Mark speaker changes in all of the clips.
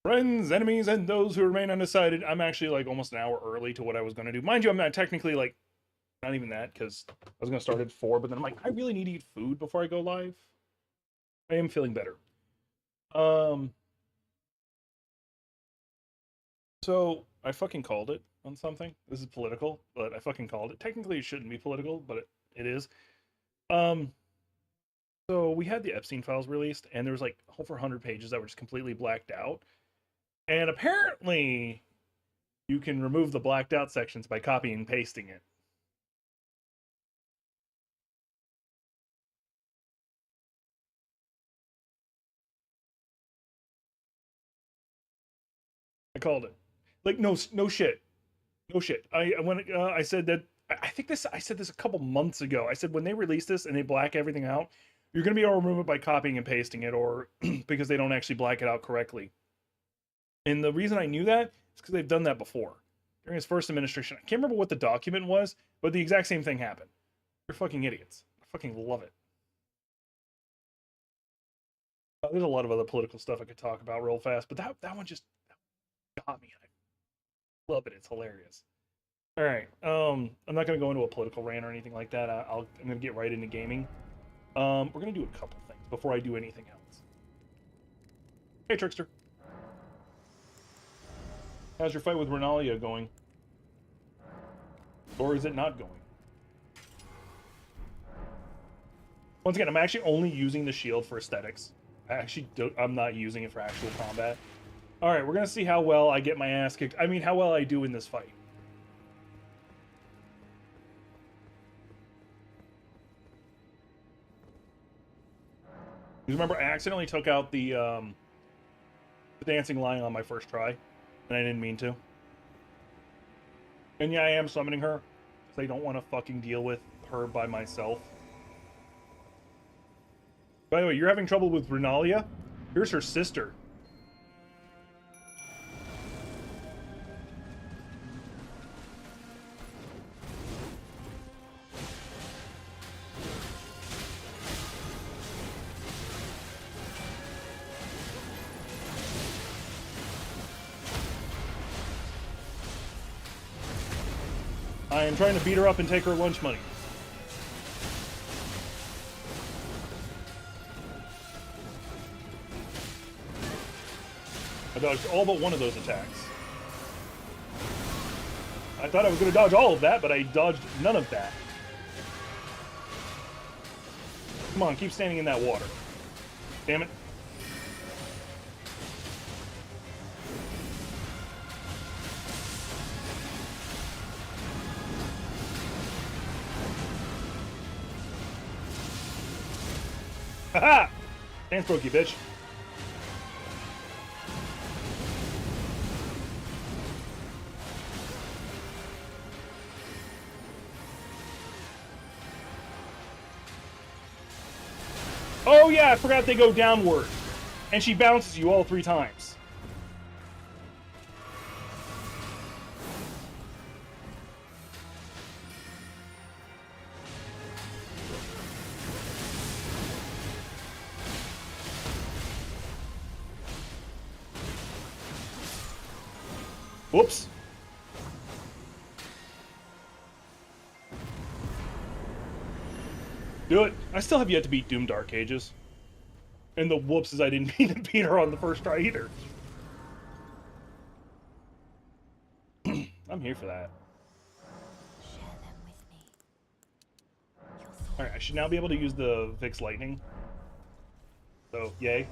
Speaker 1: Friends, enemies, and those who remain undecided. I'm actually like almost an hour early to what I was going to do. Mind you, I'm not technically like, not even that, because I was going to start at 4, but then I'm like, I really need to eat food before I go live. I am feeling better. Um, so I fucking called it on something. This is political, but I fucking called it. Technically, it shouldn't be political, but it is. Um, so we had the Epstein files released, and there was like over 100 pages that were just completely blacked out. And apparently, you can remove the blacked out sections by copying and pasting it. I called it. Like no shit, no shit. I said that I said this a couple months ago. I said when they release this and they black everything out, you're gonna be able to remove it by copying and pasting it, or because they don't actually black it out correctly. And the reason I knew that is because they've done that before during his first administration. I can't remember what the document was, but the exact same thing happened. You're fucking idiots. I fucking love it. There's a lot of other political stuff I could talk about real fast, but that one just got me. I love it. It's hilarious. All right. I'm not gonna go into a political rant or anything like that. I'm gonna get right into gaming. We're gonna do a couple things before I do anything else. Hey, Trickster. How's your fight with Renalia going? Or is it not going? Once again, I'm actually only using the shield for aesthetics. I'm not using it for actual combat. All right, we're gonna see how well I get my ass kicked. I mean, how well I do in this fight. Remember, I accidentally took out the dancing lion on my first try, and I didn't mean to. And yeah, I am summoning her, because I don't want to fucking deal with her by myself. By the way, you're having trouble with Renalia? Here's her sister. I am trying to beat her up and take her lunch money. I dodged all but one of those attacks. I thought I was going to dodge all of that, but I dodged none of that. Come on, keep standing in that water. Damn it. Haha! Dance broke you, bitch. Oh yeah, I forgot they go downward. And she bounces you all 3 times. Whoops. Do it. I still have yet to beat Doom Dark Ages. And the whoops is I didn't mean to beat her on the first try either. I'm here for that. Alright, I should now be able to use the Vix Lightning. So, yay.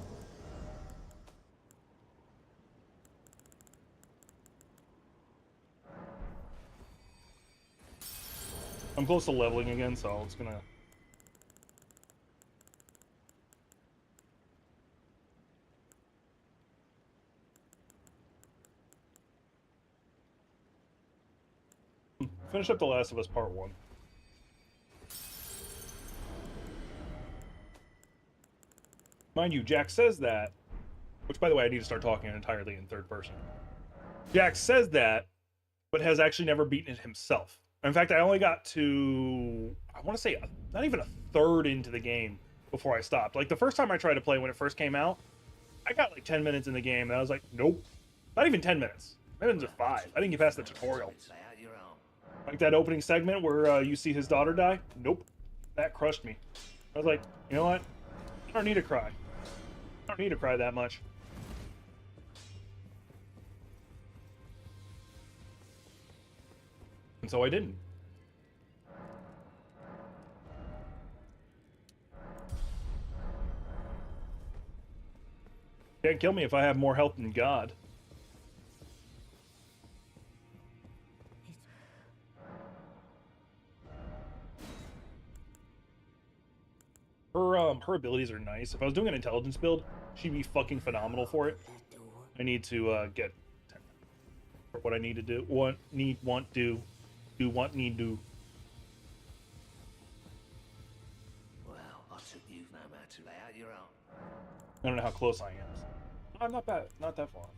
Speaker 1: I'm close to leveling again, so it's gonna... Finish up The Last of Us Part 1. Mind you, Jack says that, which, by the way, I need to start talking entirely in third person. Jack says that, but has actually never beaten it himself. In fact, I only got to, I want to say, not even a third into the game before I stopped. Like, the first time I tried to play when it first came out, I got like 10 minutes in the game, and I was like, nope, not even 10 minutes. Minutes of 5. I didn't get past the tutorial. Like that opening segment where you see his daughter die. Nope, that crushed me. I was like, you know what? I don't need to cry. I don't need to cry that much. And so I didn't. Can't kill me if I have more health than God. Her abilities are nice. If I was doing an intelligence build, she'd be fucking phenomenal for it. I need to get for what I need to do. Want, need, want, do, want, need, do.
Speaker 2: Well, I took you no matter to lay out your own.
Speaker 1: I don't know how close I am. I'm not bad. Not that far.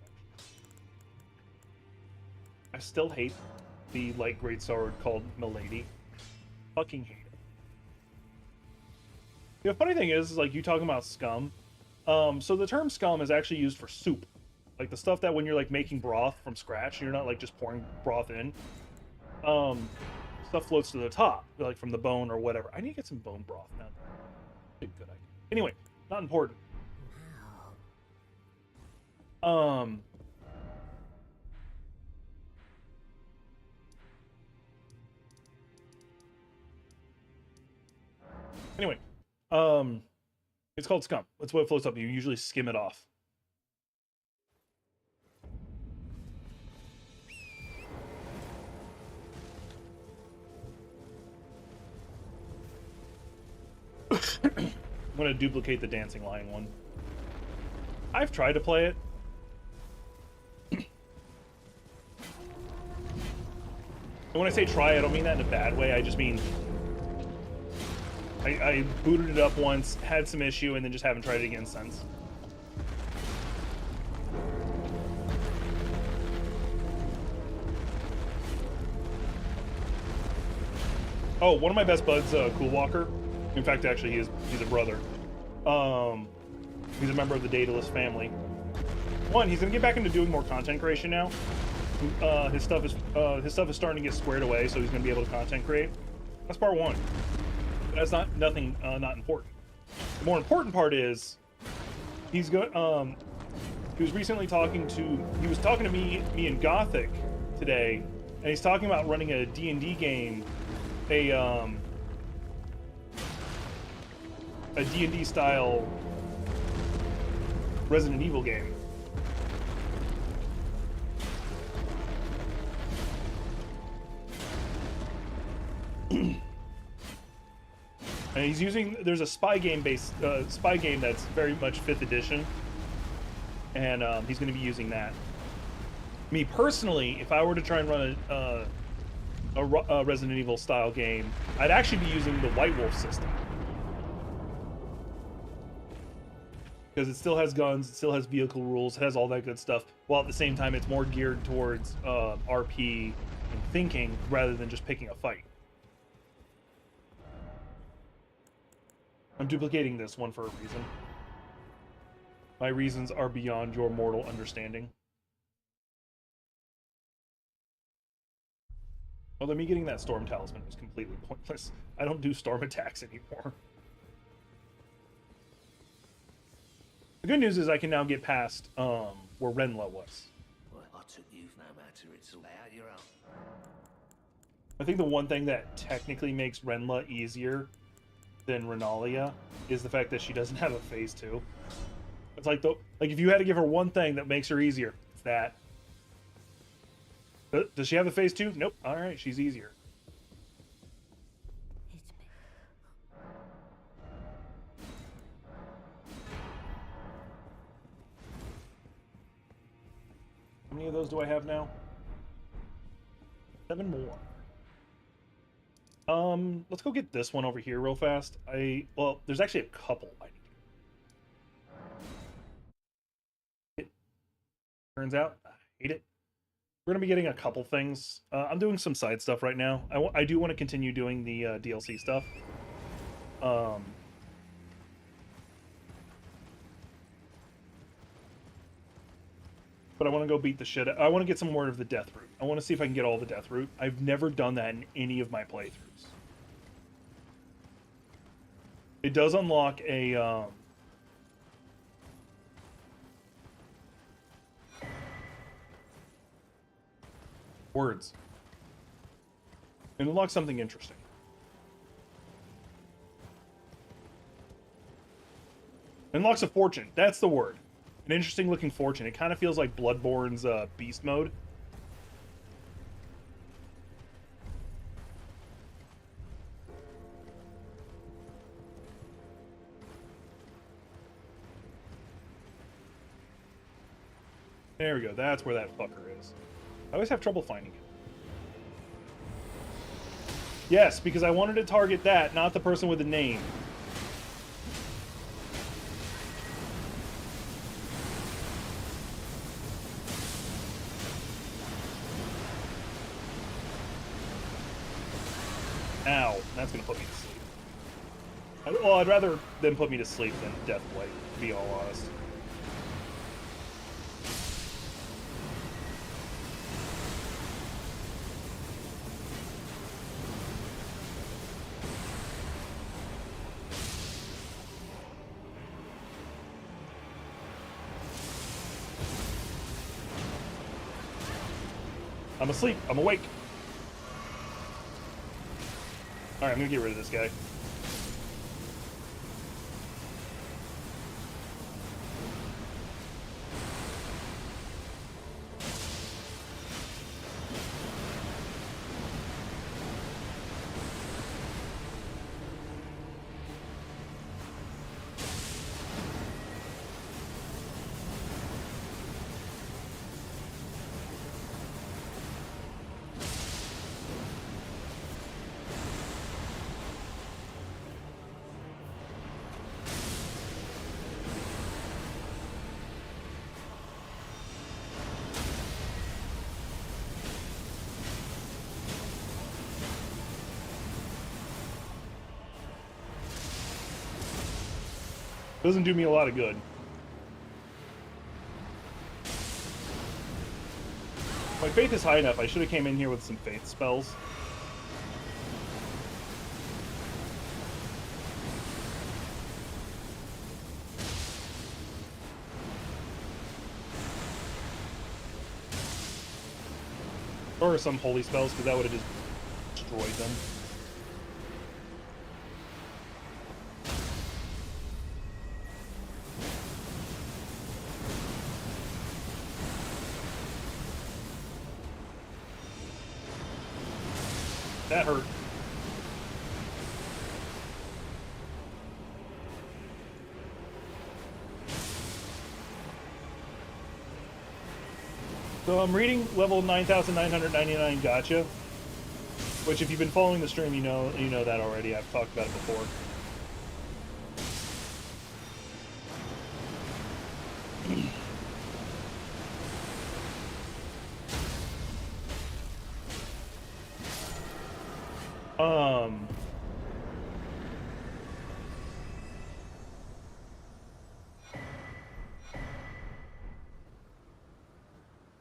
Speaker 1: I still hate the light great sword called Milady. Fucking hate it. The funny thing is like you talking about scum. So the term scum is actually used for soup, like the stuff that when you're like making broth from scratch, you're not like just pouring broth in. Stuff floats to the top, like from the bone or whatever. I need to get some bone broth now. Good idea. Anyway, not important. Anyway, it's called scum. That's what floats up. You usually skim it off. I'm gonna duplicate the dancing lion one. I've tried to play it. And when I say try, I don't mean that in a bad way. I just mean I booted it up once, had some issue, and then just haven't tried it again since. Oh, one of my best buds, Cool Walker. In fact, actually, he's a brother. He's a member of the Daedules family. One, he's gonna get back into doing more content creation now. His stuff is starting to get squared away, so he's gonna be able to content create. That's part one. But that's not important. The more important part is he's got he was recently talking to me and Gothic today, and he's talking about running a D&D game, a D&D style Resident Evil game. And he's using, there's a spy game that's very much 5th edition, and he's going to be using that. Me personally, if I were to try and run a Resident Evil style game, I'd actually be using the White Wolf system, because it still has guns, it still has vehicle rules, it has all that good stuff, while at the same time it's more geared towards RP and thinking rather than just picking a fight. I'm duplicating this one for a reason. My reasons are beyond your mortal understanding. Although me getting that storm talisman was completely pointless. I don't do storm attacks anymore. The good news is I can now get past where Renla was.
Speaker 2: Well, I took you no matter it's all out your own.
Speaker 1: I think the one thing that technically makes Renla easier than Renalia is the fact that she doesn't have a phase 2. It's like if you had to give her one thing that makes her easier, it's that. Does she have a phase 2? Nope. All right, she's easier. How many of those do I have now? 7 more. Let's go get this one over here real fast. Well, there's actually a couple I need to get. Turns out, I hate it. We're gonna be getting a couple things. I'm doing some side stuff right now. I do want to continue doing the DLC stuff. but I want to go beat the shit. I want to get some more of the death root. I want to see if I can get all the death root. I've never done that in any of my playthroughs. It does unlock a words. It unlocks something interesting. It unlocks a fortune. That's the word. An interesting looking fortune. It kind of feels like Bloodborne's beast mode. There we go. That's where that fucker is. I always have trouble finding it. Yes, because I wanted to target that, not the person with the name. Ow, that's gonna put me to sleep. Well, I'd rather them put me to sleep than Deathblight, to be all honest. I'm asleep. I'm awake. Alright, I'm gonna get rid of this guy. Doesn't do me a lot of good. My faith is high enough. I should have came in here with some faith spells. Or some holy spells, because that would have just destroyed them. That hurt. So I'm reading level 9,999 gotcha, which if you've been following the stream, you know that already. I've talked about it before.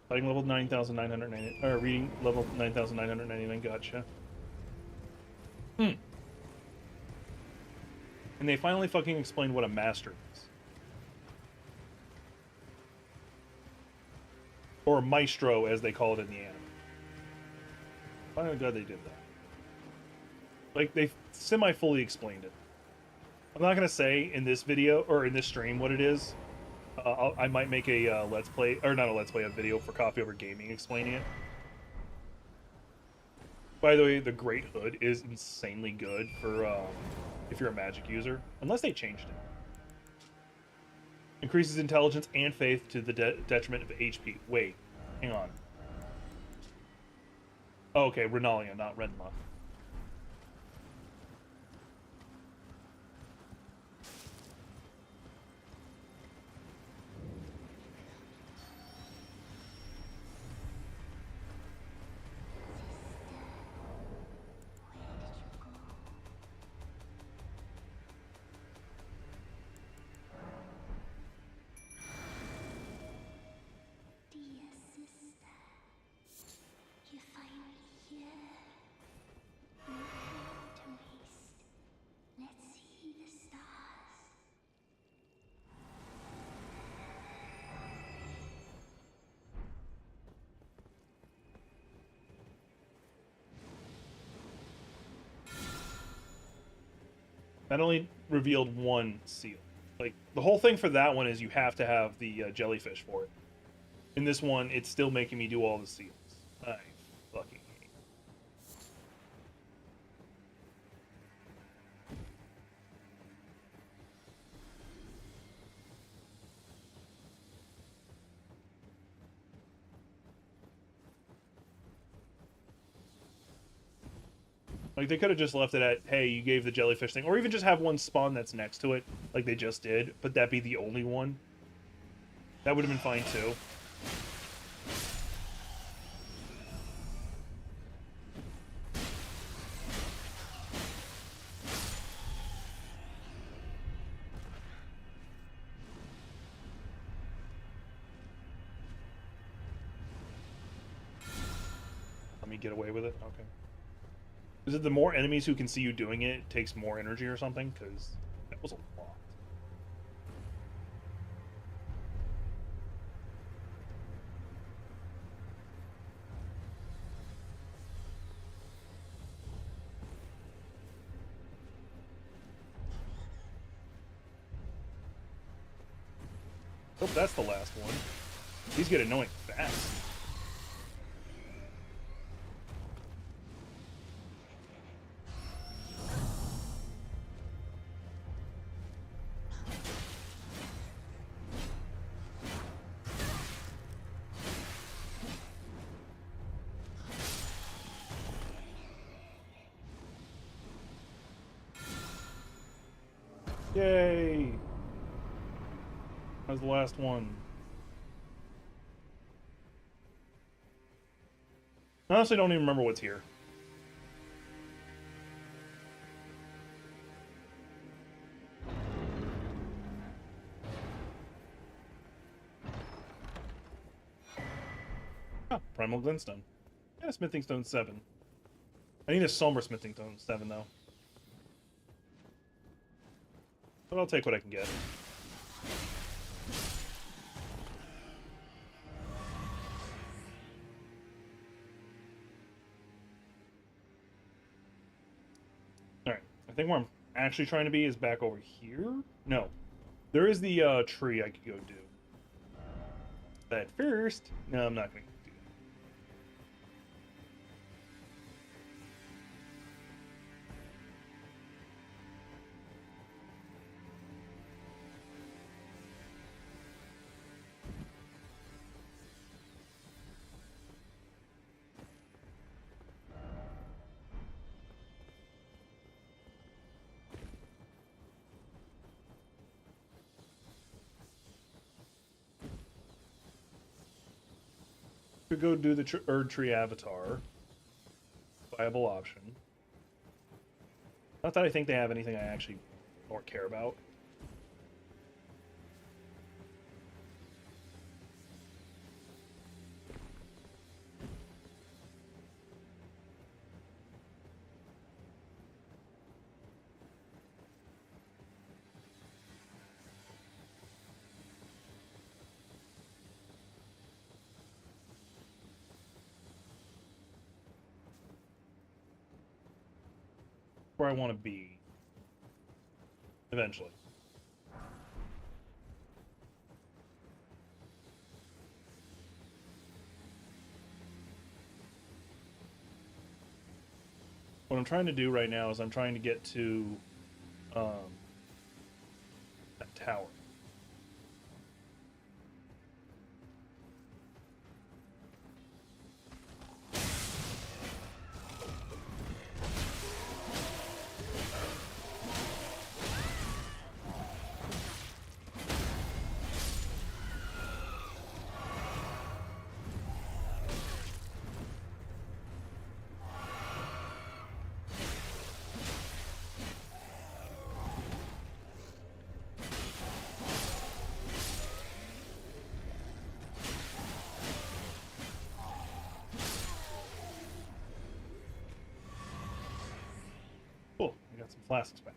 Speaker 1: Fighting level 9,999, or reading level 9,999, gotcha. And they finally fucking explained what a master is. Or maestro, as they call it in the anime. I'm glad they did that. Like, they semi-fully explained it. I'm not gonna say in this video, or in this stream, what it is. I might make a let's play, or not a let's play, a video for Coffee Over Gaming explaining it. By the way, the Great Hood is insanely good for if you're a magic user, unless they changed it. Increases intelligence and faith to the detriment of HP. Wait, hang on. Oh, okay, Renalia, not Renla.
Speaker 3: Do you
Speaker 1: That only revealed one seal. Like, the whole thing for that one is you have to have the jellyfish for it. In this one, it's still making me do all the seals. I fucking hate. Like, they could have just left it at, hey, you gave the jellyfish thing, or even just have one spawn that's next to it, like they just did, but that be the only one. That would have been fine too. Let me get away with it? Okay. Is it the more enemies who can see you doing it, it takes more energy or something? Because that was a lot. Hope that's the last one. These get annoying fast. Yay! That was the last one. I honestly don't even remember what's here. Oh, Primal Glintstone. Yeah, Smithing Stone 7. I need a Somber Smithing Stone 7, though. But I'll take what I can get. Alright, I think where I'm actually trying to be is back over here? No. There is the tree I could go do. But first... No, I'm not going to do that. Could go do the Erd Tree Avatar. Viable option. Not that I think they have anything I actually or care about. Where I want to be eventually. What I'm trying to do right now is I'm trying to get to that tower. Cool, I got some flasks back.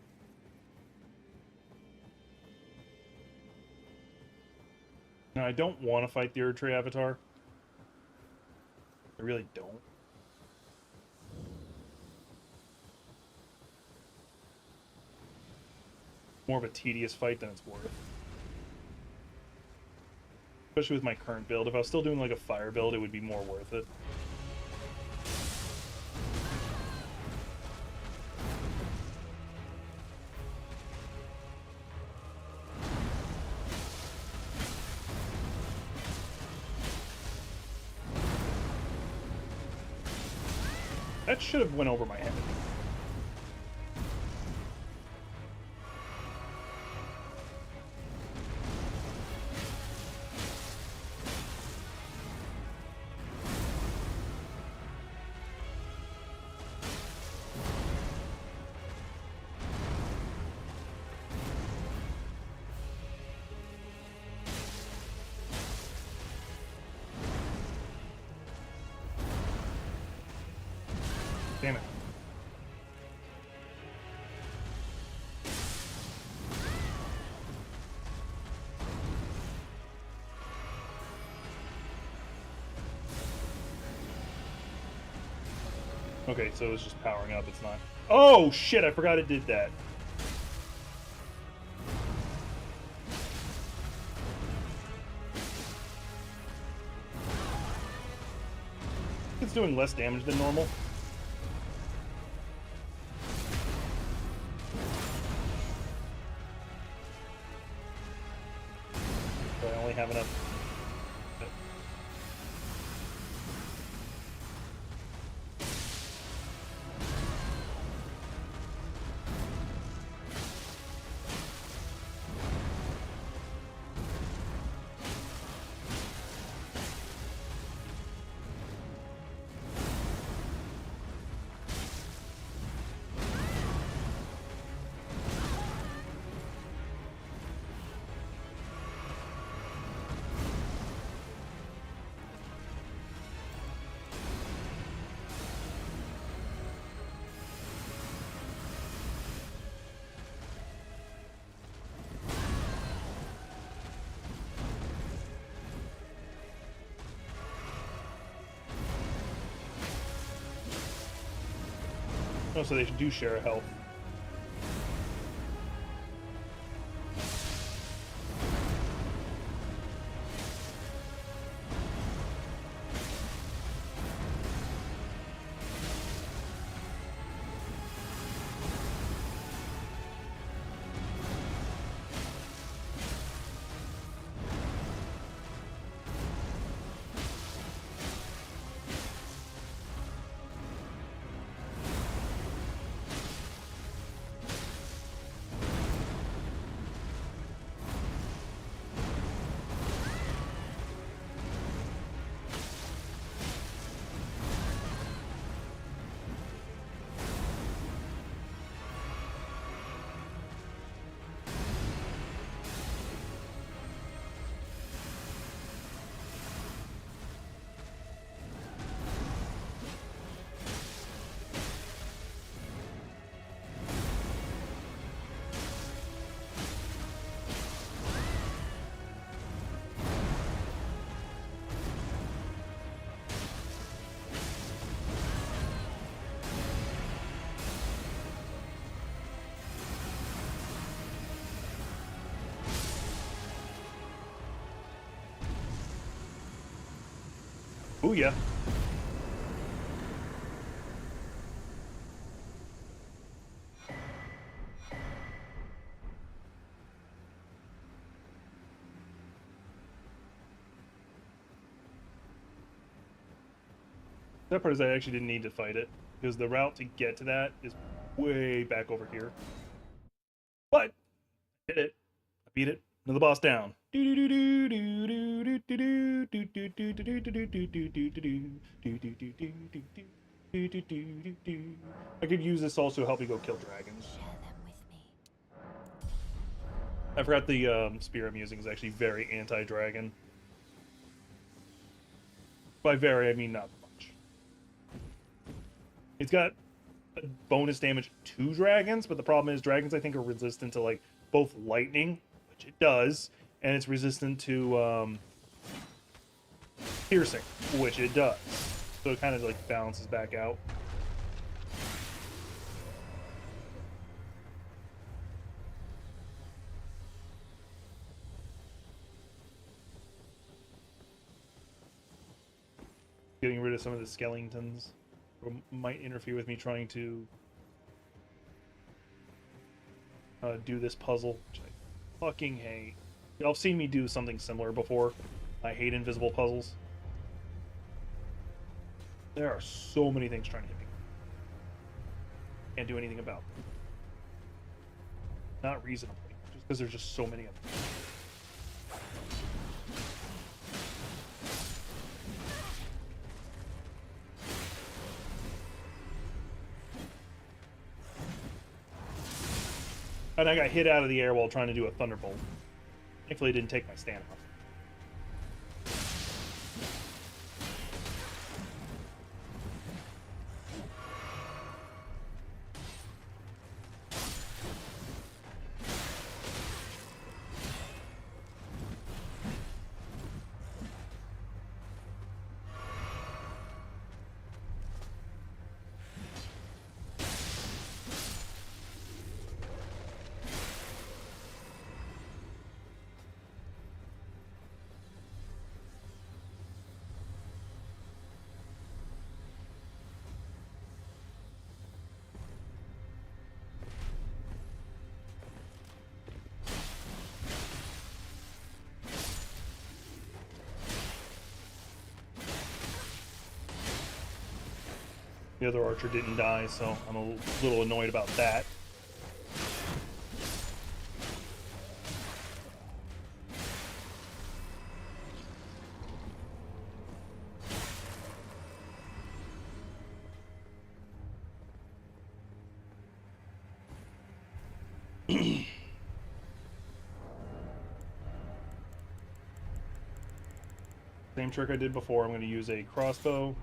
Speaker 1: Now, I don't want to fight the Erd Tree Avatar. I really don't. more of a tedious fight than it's worth. Especially with my current build. If I was still doing like a fire build, it would be more worth it. That should have went over my head. Damn it. Okay, so it's just powering up, it's not... Oh, shit, I forgot it did that. It's doing less damage than normal. So I only have enough... Oh, so they do share a health. Booyah. That part is I actually didn't need to fight it, because the route to get to that is way back over here. But, I did it. I beat it. Another boss down. I could use this also to help me go kill dragons.
Speaker 3: Share them with me.
Speaker 1: I forgot the spear I'm using is actually very anti-dragon. By very, I mean not much. It's got bonus damage to dragons, but the problem is dragons, I think, are resistant to like both lightning, which it does, and it's resistant to piercing, which it does. So it kind of like balances back out. of some of the skeletons, or might interfere with me trying to do this puzzle, which I fucking hate. Y'all have seen me do something similar before. I hate invisible puzzles. There are so many things trying to hit me. Can't do anything about them. Not reasonably, just because there's just so many of them. And I got hit out of the air while trying to do a thunderbolt. Thankfully, it didn't take my stamina. The other archer didn't die, so I'm a little annoyed about that. Same trick I did before. I'm going to use a crossbow.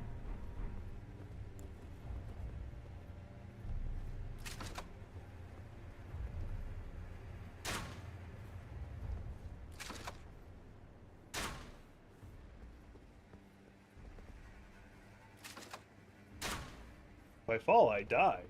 Speaker 1: If I fall, I die.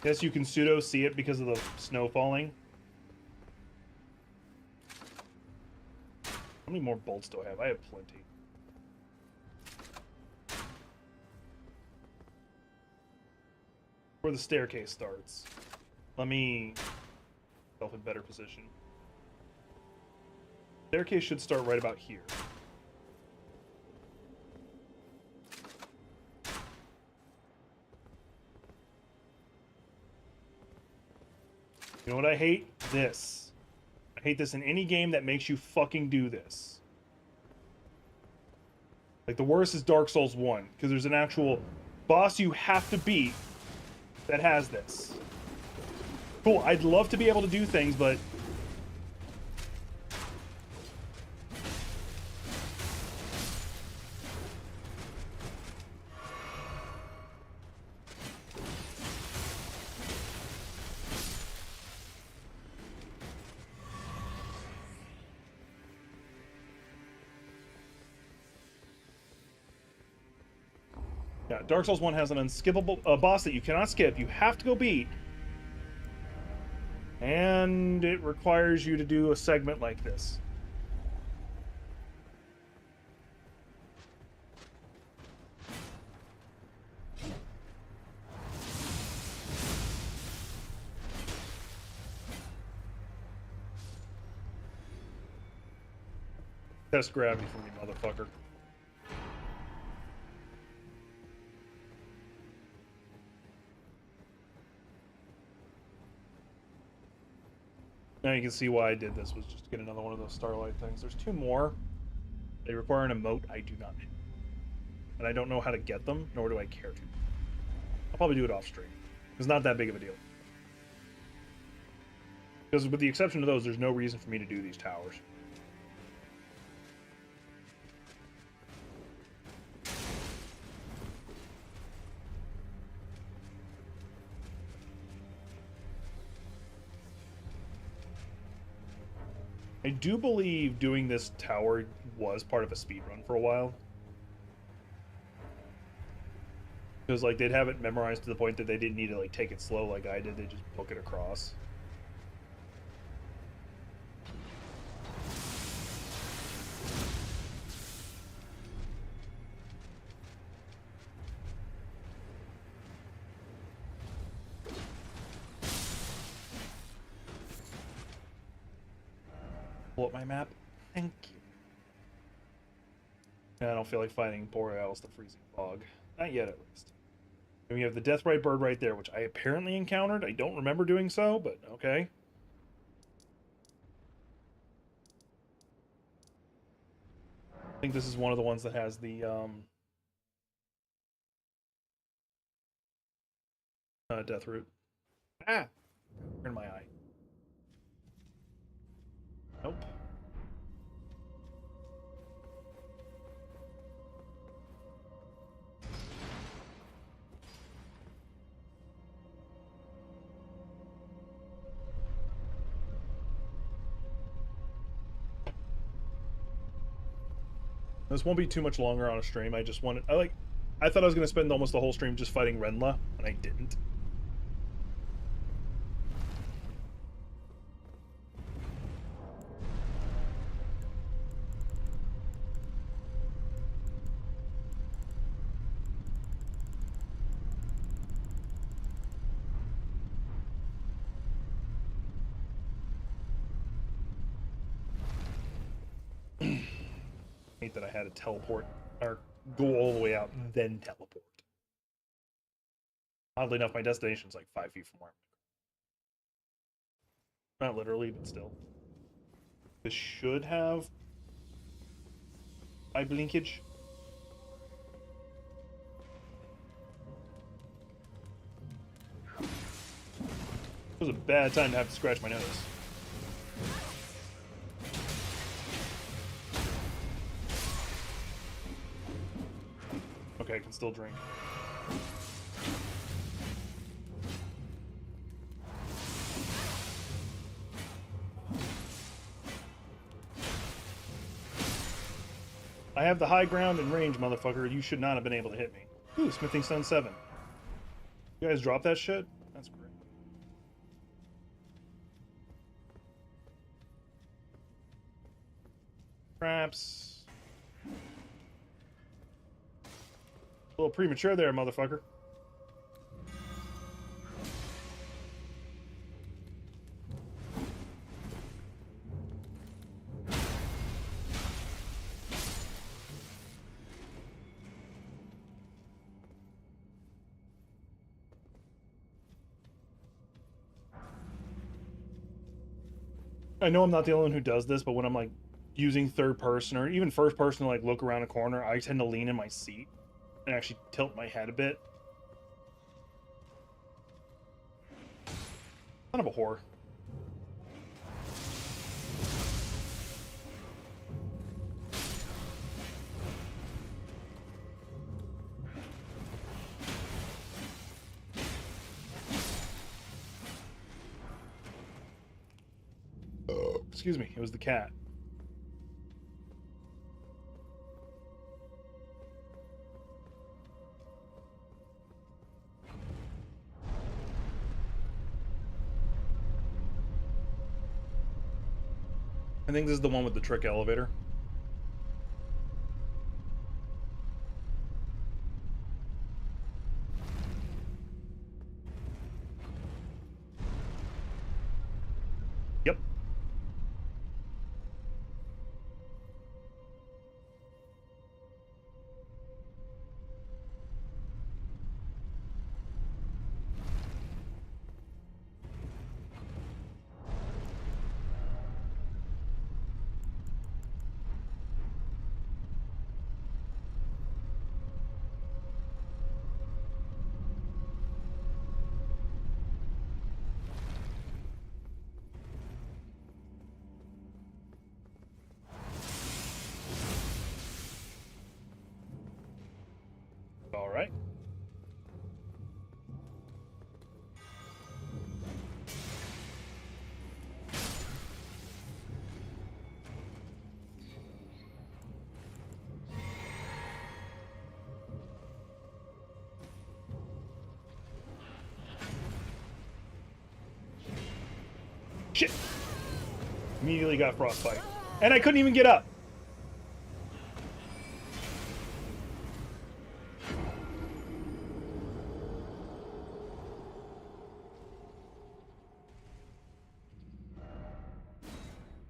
Speaker 1: Guess you can pseudo see it because of the snow falling. How many more bolts do I have? I have plenty. Where the staircase starts. Let me myself in better position. Staircase should start right about here. You know what I hate? This. I hate this in any game that makes you fucking do this. Like, the worst is Dark Souls 1, because there's an actual boss you have to beat that has this. Cool, I'd love to be able to do things, but... yeah, Dark Souls 1 has an unskippable boss that you cannot skip. You have to go beat. And it requires you to do a segment like this. Test gravity for me, motherfucker. Now you can see why I did this, was just to get another one of those starlight things. There's two more. They require an emote. I do not. And I don't know how to get them, nor do I care to. I'll probably do it off stream. It's not that big of a deal. Because with the exception of those, there's no reason for me to do these towers. I do believe doing this tower was part of a speed run for a while. Because like they'd have it memorized to the point that they didn't need to like take it slow like I did. They just book it across. Pull up my map. Thank you. I don't feel like fighting Borealis, the freezing fog. Not yet, at least. And we have the Deathrite Bird right there, which I apparently encountered. I don't remember doing so, but okay. I think this is one of the ones that has the death root. Ah! In my eye. Nope. This won't be too much longer on a stream. I just wanted... I thought I was going to spend almost the whole stream just fighting Renla, and I didn't. Hate that I had to teleport, or go all the way out, and then teleport. Oddly enough, my destination's like 5 feet from where I'm... Not literally, but still. This should have eye blinkage. It was a bad time to have to scratch my nose. Okay, I can still drink. I have the high ground and range, motherfucker. You should not have been able to hit me. Ooh, Smithing Stone 7. You guys drop that shit? That's great. Traps. A little premature there, motherfucker. I know I'm not the only one who does this, but when I'm like using third person or even first person to like look around a corner, I tend to lean in my seat and actually tilt my head a bit. Son of a whore. Excuse me, it was the cat. I think this is the one with the trick elevator. Yep. All right. Immediately got frostbite. And I couldn't even get up.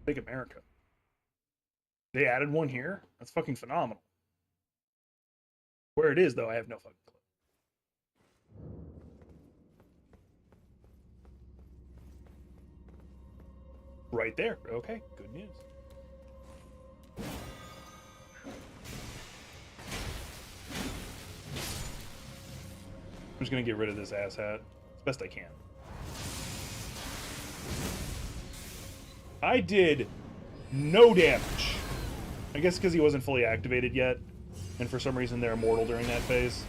Speaker 1: Big America. They added one here? That's fucking phenomenal. Where it is, though, I have no fucking clue. Right there. Okay, good news. I'm just gonna get rid of this asshat as best I can. I did no damage. I guess because he wasn't fully activated yet, and for some reason they're immortal during that phase.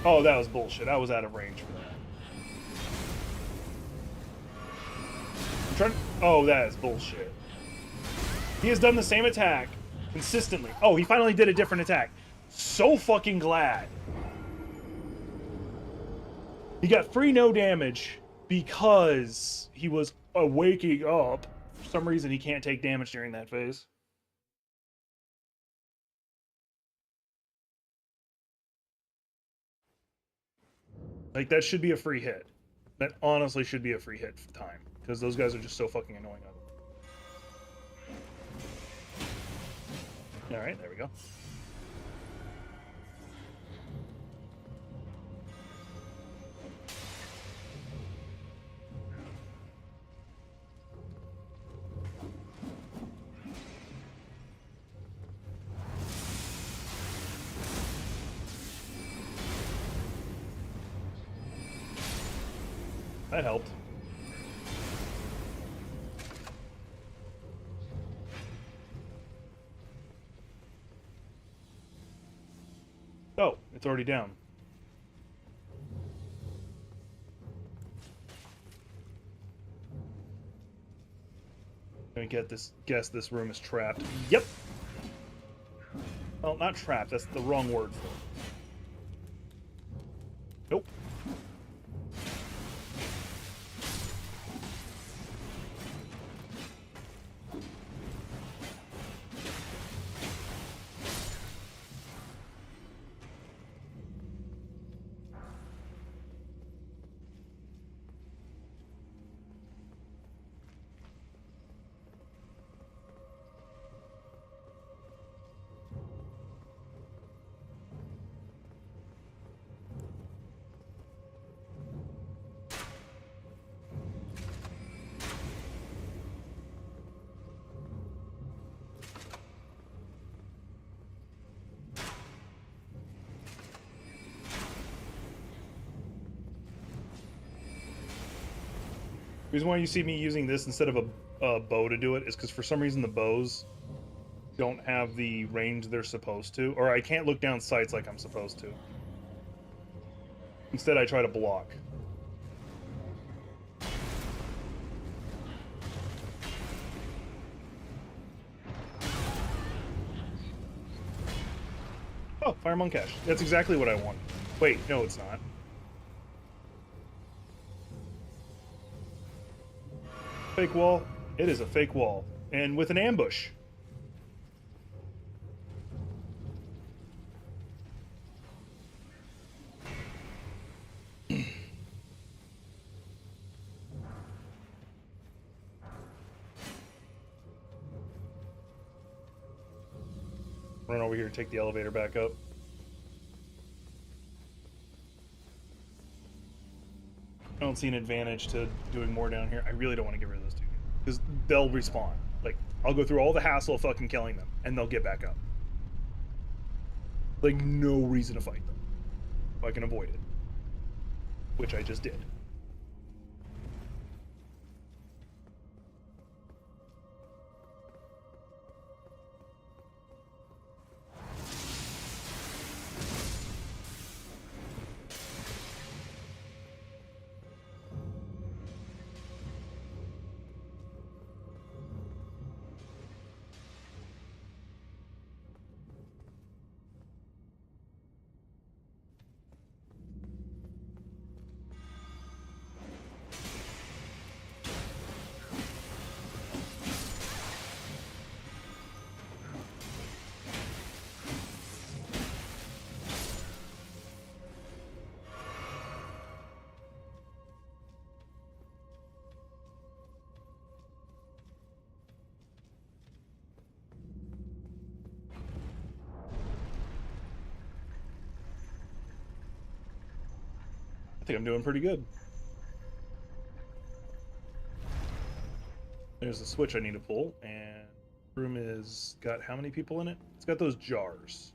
Speaker 1: Oh, that was bullshit. I was out of range for that. I'm trying. Oh, that is bullshit. He has done the same attack consistently. Oh, he finally did a different attack. So fucking glad. He got free no damage because he was waking up. For some reason, he can't take damage during that phase. Like, that should be a free hit. That honestly should be a free hit for time. Because those guys are just so fucking annoying. Alright, there we go. That helped. Oh, it's already down. Gonna get this. Guess this room is trapped. Yep. Well, not trapped. That's the wrong word for it. Nope. The reason why you see me using this instead of a bow to do it is because for some reason the bows don't have the range they're supposed to, or I can't look down sights like I'm supposed to. Instead, I try to block. Oh, Fire Monkash. That's exactly what I want. Wait, no, it's not. Fake wall. It is a fake wall. And with an ambush. Run over here, take the elevator back up. I don't see an advantage to doing more down here. I really don't want to get rid of those two because they'll respawn. Like, I'll go through all the hassle of fucking killing them, and they'll get back up. Like, no reason to fight them. If I can avoid it. Which I just did. I think I'm doing pretty good. There's a switch I need to pull, and room is got how many people in it? It's got those jars.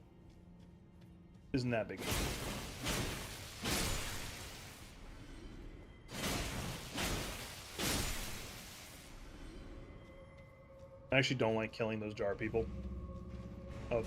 Speaker 1: Isn't that big? I actually don't like killing those jar people. Oh.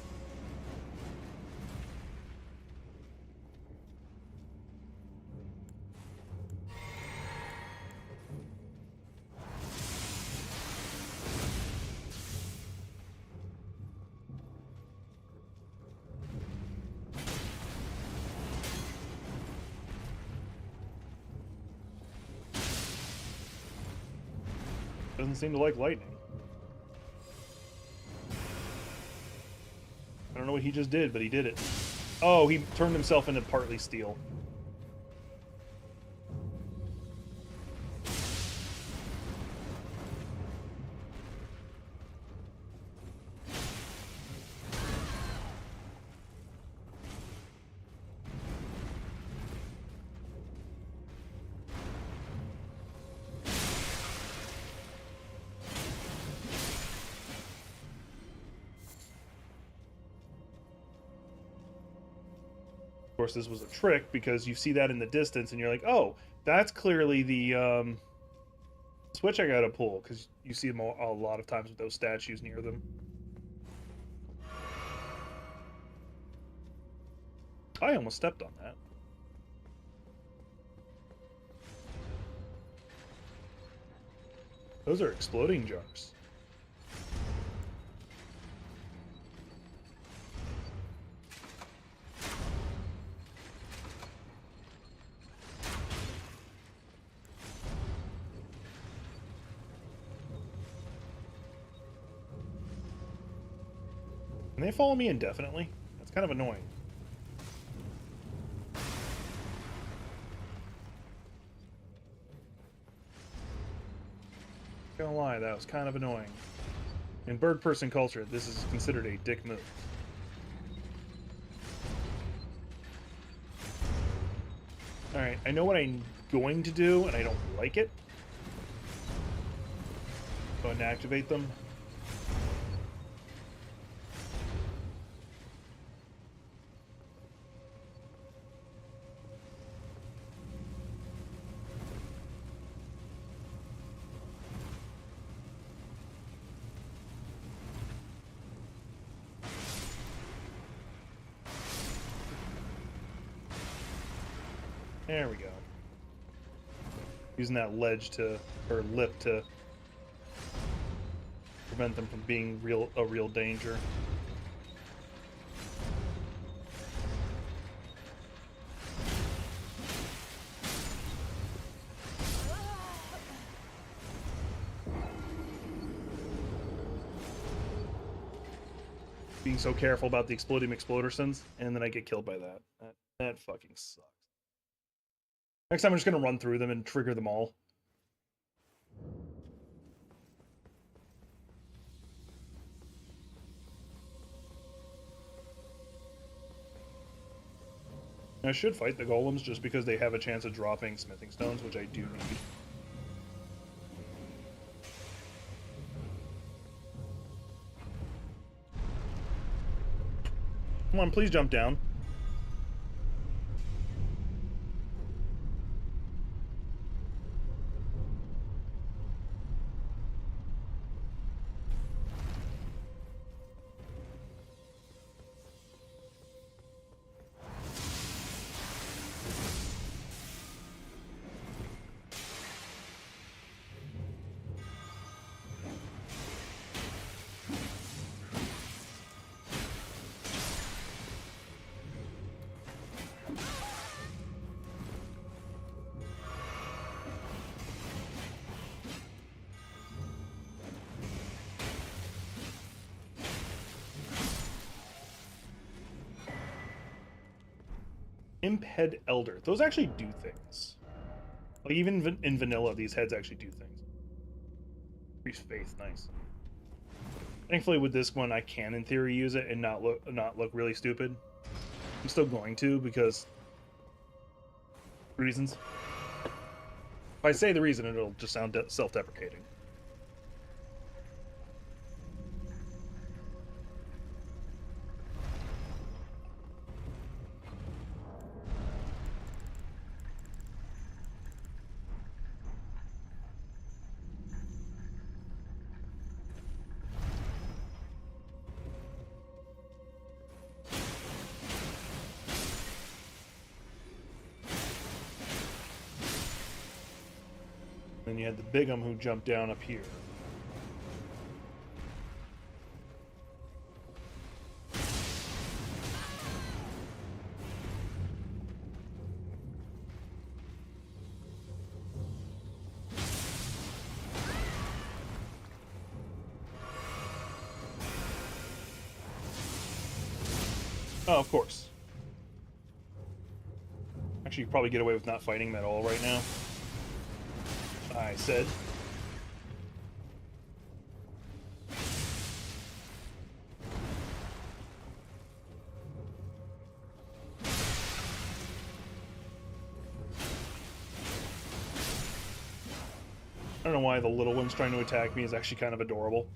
Speaker 1: Doesn't seem to like lightning. I don't know what he just did, but he did it. Oh, he turned himself into partly steel. Of course, this was a trick because you see that in the distance and you're like, oh, that's clearly the switch I gotta pull, because you see them a lot of times with those statues near them. I almost stepped on that. Those are exploding jars. Can they follow me indefinitely? That's kind of annoying. Not gonna lie, that was kind of annoying. In bird person culture, this is considered a dick move. Alright, I know what I'm going to do, and I don't like it. Go ahead and activate them. There we go. Using that ledge to, or lip to prevent them from being a real danger. Being so careful about the exploding explodersons, and then I get killed by that. That fucking sucks. Next time I'm just gonna run through them and trigger them all. I should fight the golems just because they have a chance of dropping smithing stones, which I do need. Come on, please jump down. Imp Head Elder. Those actually do things. Like, even in vanilla, these heads actually do things. Increase faith, nice. Thankfully, with this one, I can, in theory, use it and not look really stupid. I'm still going to, because reasons. If I say the reason, it'll just sound self-deprecating. Then you had the Bigum who jumped down up here. Oh, of course. Actually, you could probably get away with not fighting him at all right now. I said. I don't know why the little one's trying to attack me is actually kind of adorable.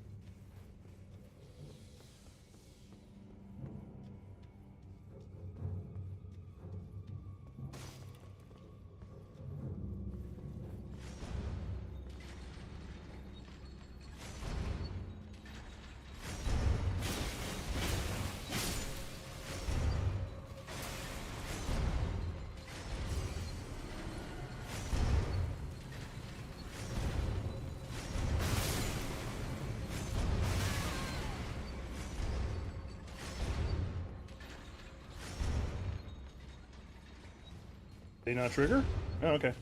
Speaker 1: They not trigger? Oh, okay.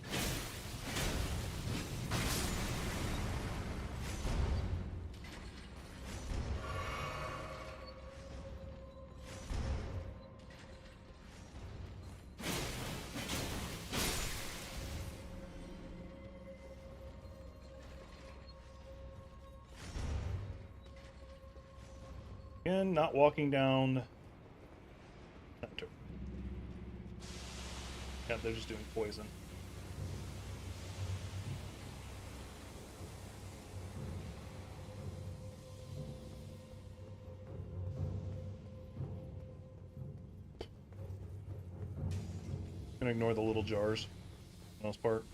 Speaker 1: And not walking down center. Yeah, they're just doing poison. I'm gonna ignore the little jars, for the most part.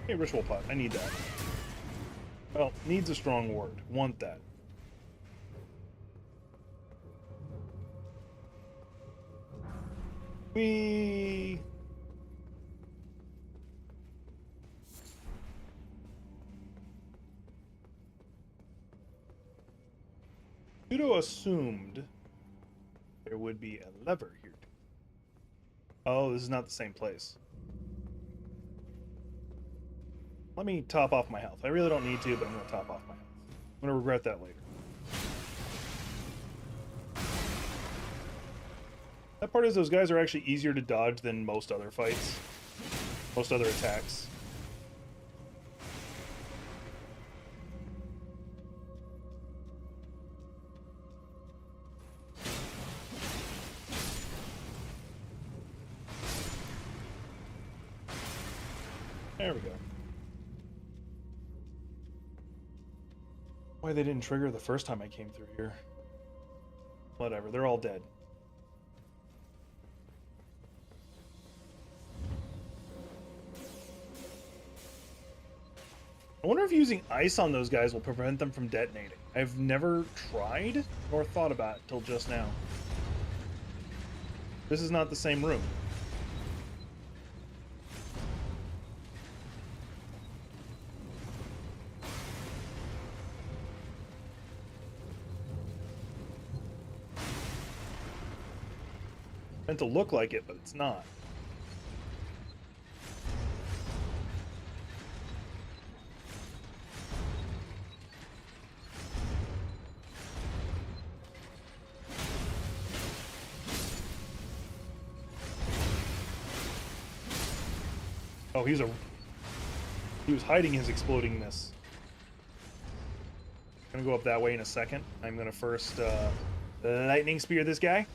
Speaker 1: Hey, ritual pot, I need that. Well, needs a strong word. Want that. We pseudo assumed there would be a lever here. Oh, this is not the same place. Let me top off my health. I really don't need to, but I'm going to top off my health. I'm going to regret that later. That part is those guys are actually easier to dodge than most other fights. Most other attacks. There we go. Why they didn't trigger the first time I came through here. Whatever, they're all dead. I wonder if using ice on those guys will prevent them from detonating. I've never tried nor thought about it till just now. This is not the same room. Meant to look like it, but it's not. Oh, he was hiding his explodingness. I'm gonna go up that way in a second. I'm gonna first lightning spear this guy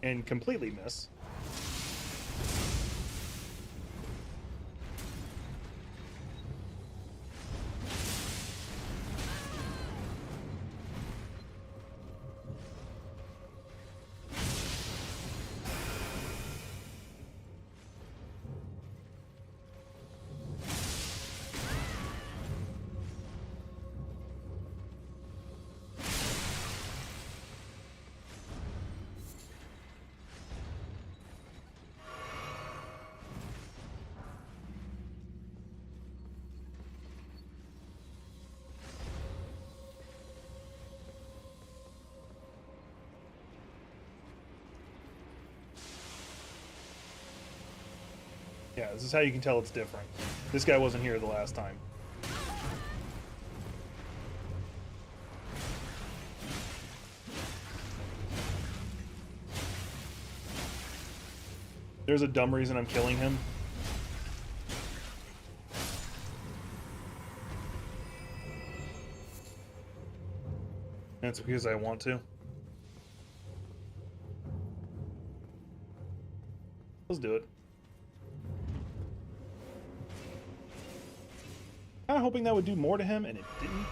Speaker 1: and completely miss. Yeah, this is how you can tell it's different. This guy wasn't here the last time. There's a dumb reason I'm killing him. That's because I want to. Let's do it. Kind of hoping that would do more to him, and it didn't.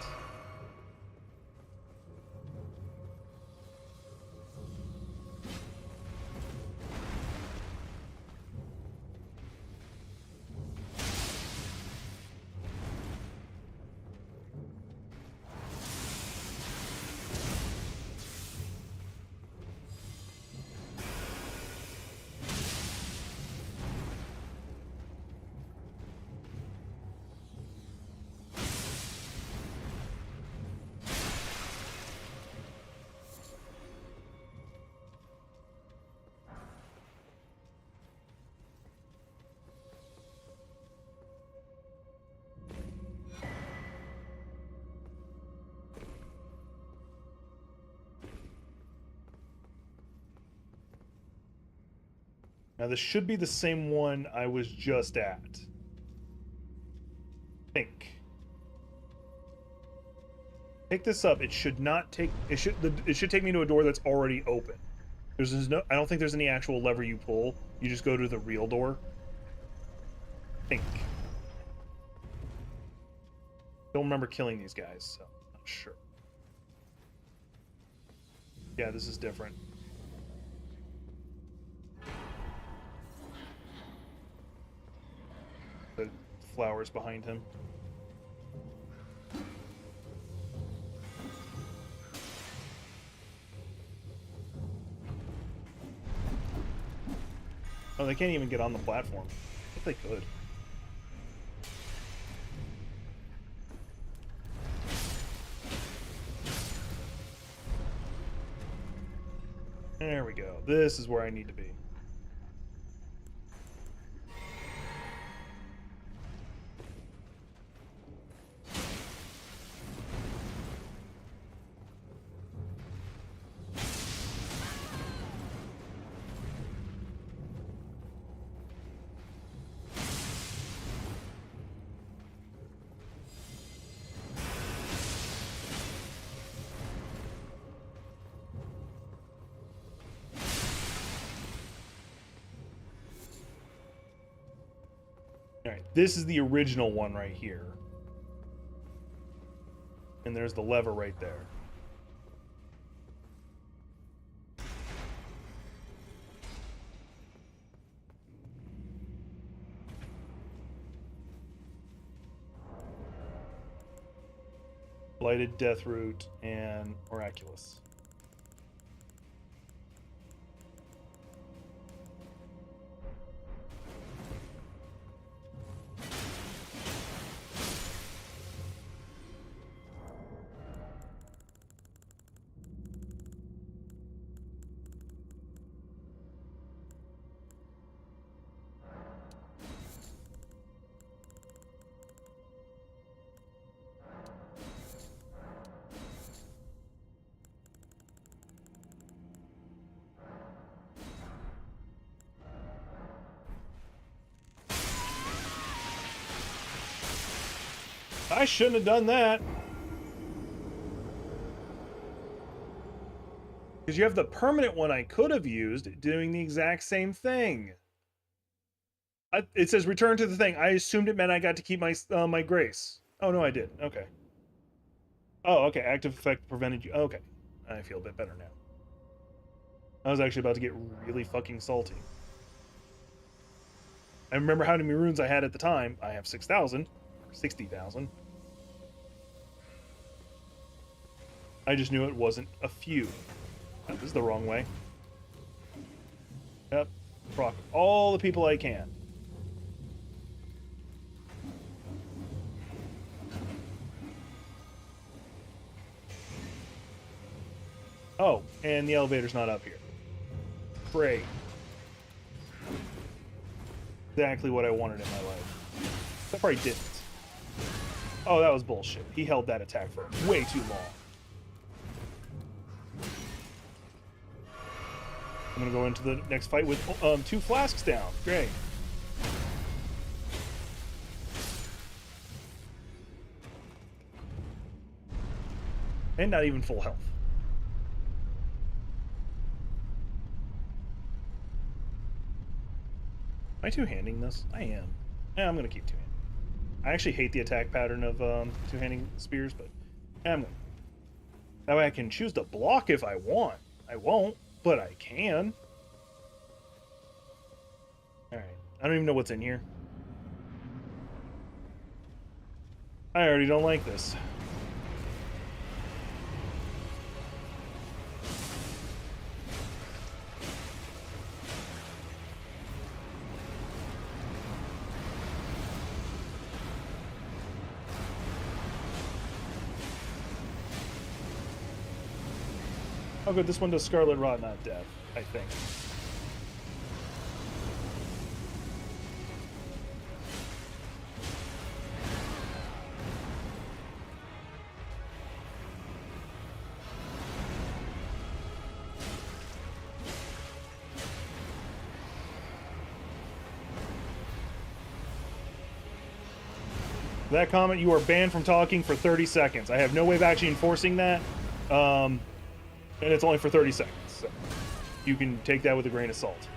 Speaker 1: Now this should be the same one I was just at. I think. Pick this up. It should not take. It should take me to a door that's already open. There's no. I don't think there's any actual lever you pull. You just go to the real door. I think. Don't remember killing these guys, so I'm not sure. Yeah, this is different. The flowers behind him. Oh, they can't even get on the platform. If they could. There we go. This is where I need to be. Alright, this is the original one right here. And there's the lever right there. Blighted, Deathroot, and Miraculous. I shouldn't have done that. Because you have the permanent one I could have used doing the exact same thing. It says return to the thing. I assumed it meant I got to keep my my grace. Oh, no, I did. Okay. Oh, okay. Active effect prevented you. Okay. I feel a bit better now. I was actually about to get really fucking salty. I remember how many runes I had at the time. I have 6,000. 60,000. I just knew it wasn't a few. Oh, this is the wrong way. Yep. Proc all the people I can. Oh, and the elevator's not up here. Great. Exactly what I wanted in my life. Except for I didn't. Oh, that was bullshit. He held that attack for way too long. I'm gonna go into the next fight with 2 flasks down. Great. And not even full health. Am I two-handing this? I am. Yeah, I'm gonna keep two-handing. I actually hate the attack pattern of two-handing spears, but yeah, I'm gonna. That way I can choose to block if I want. I won't, but I can. Alright. I don't even know what's in here. I already don't like this. Oh good, this one does Scarlet Rot, not Death, I think. That comment, you are banned from talking for 30 seconds. I have no way of actually enforcing that. And it's only for 30 seconds. So you can take that with a grain of salt.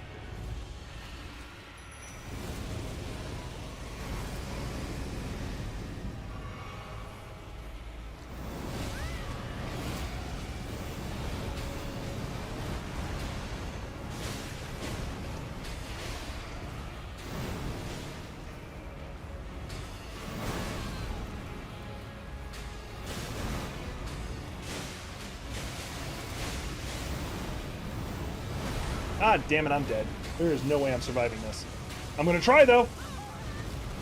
Speaker 1: Ah, damn it, I'm dead. There is no way I'm surviving this. I'm gonna try, though.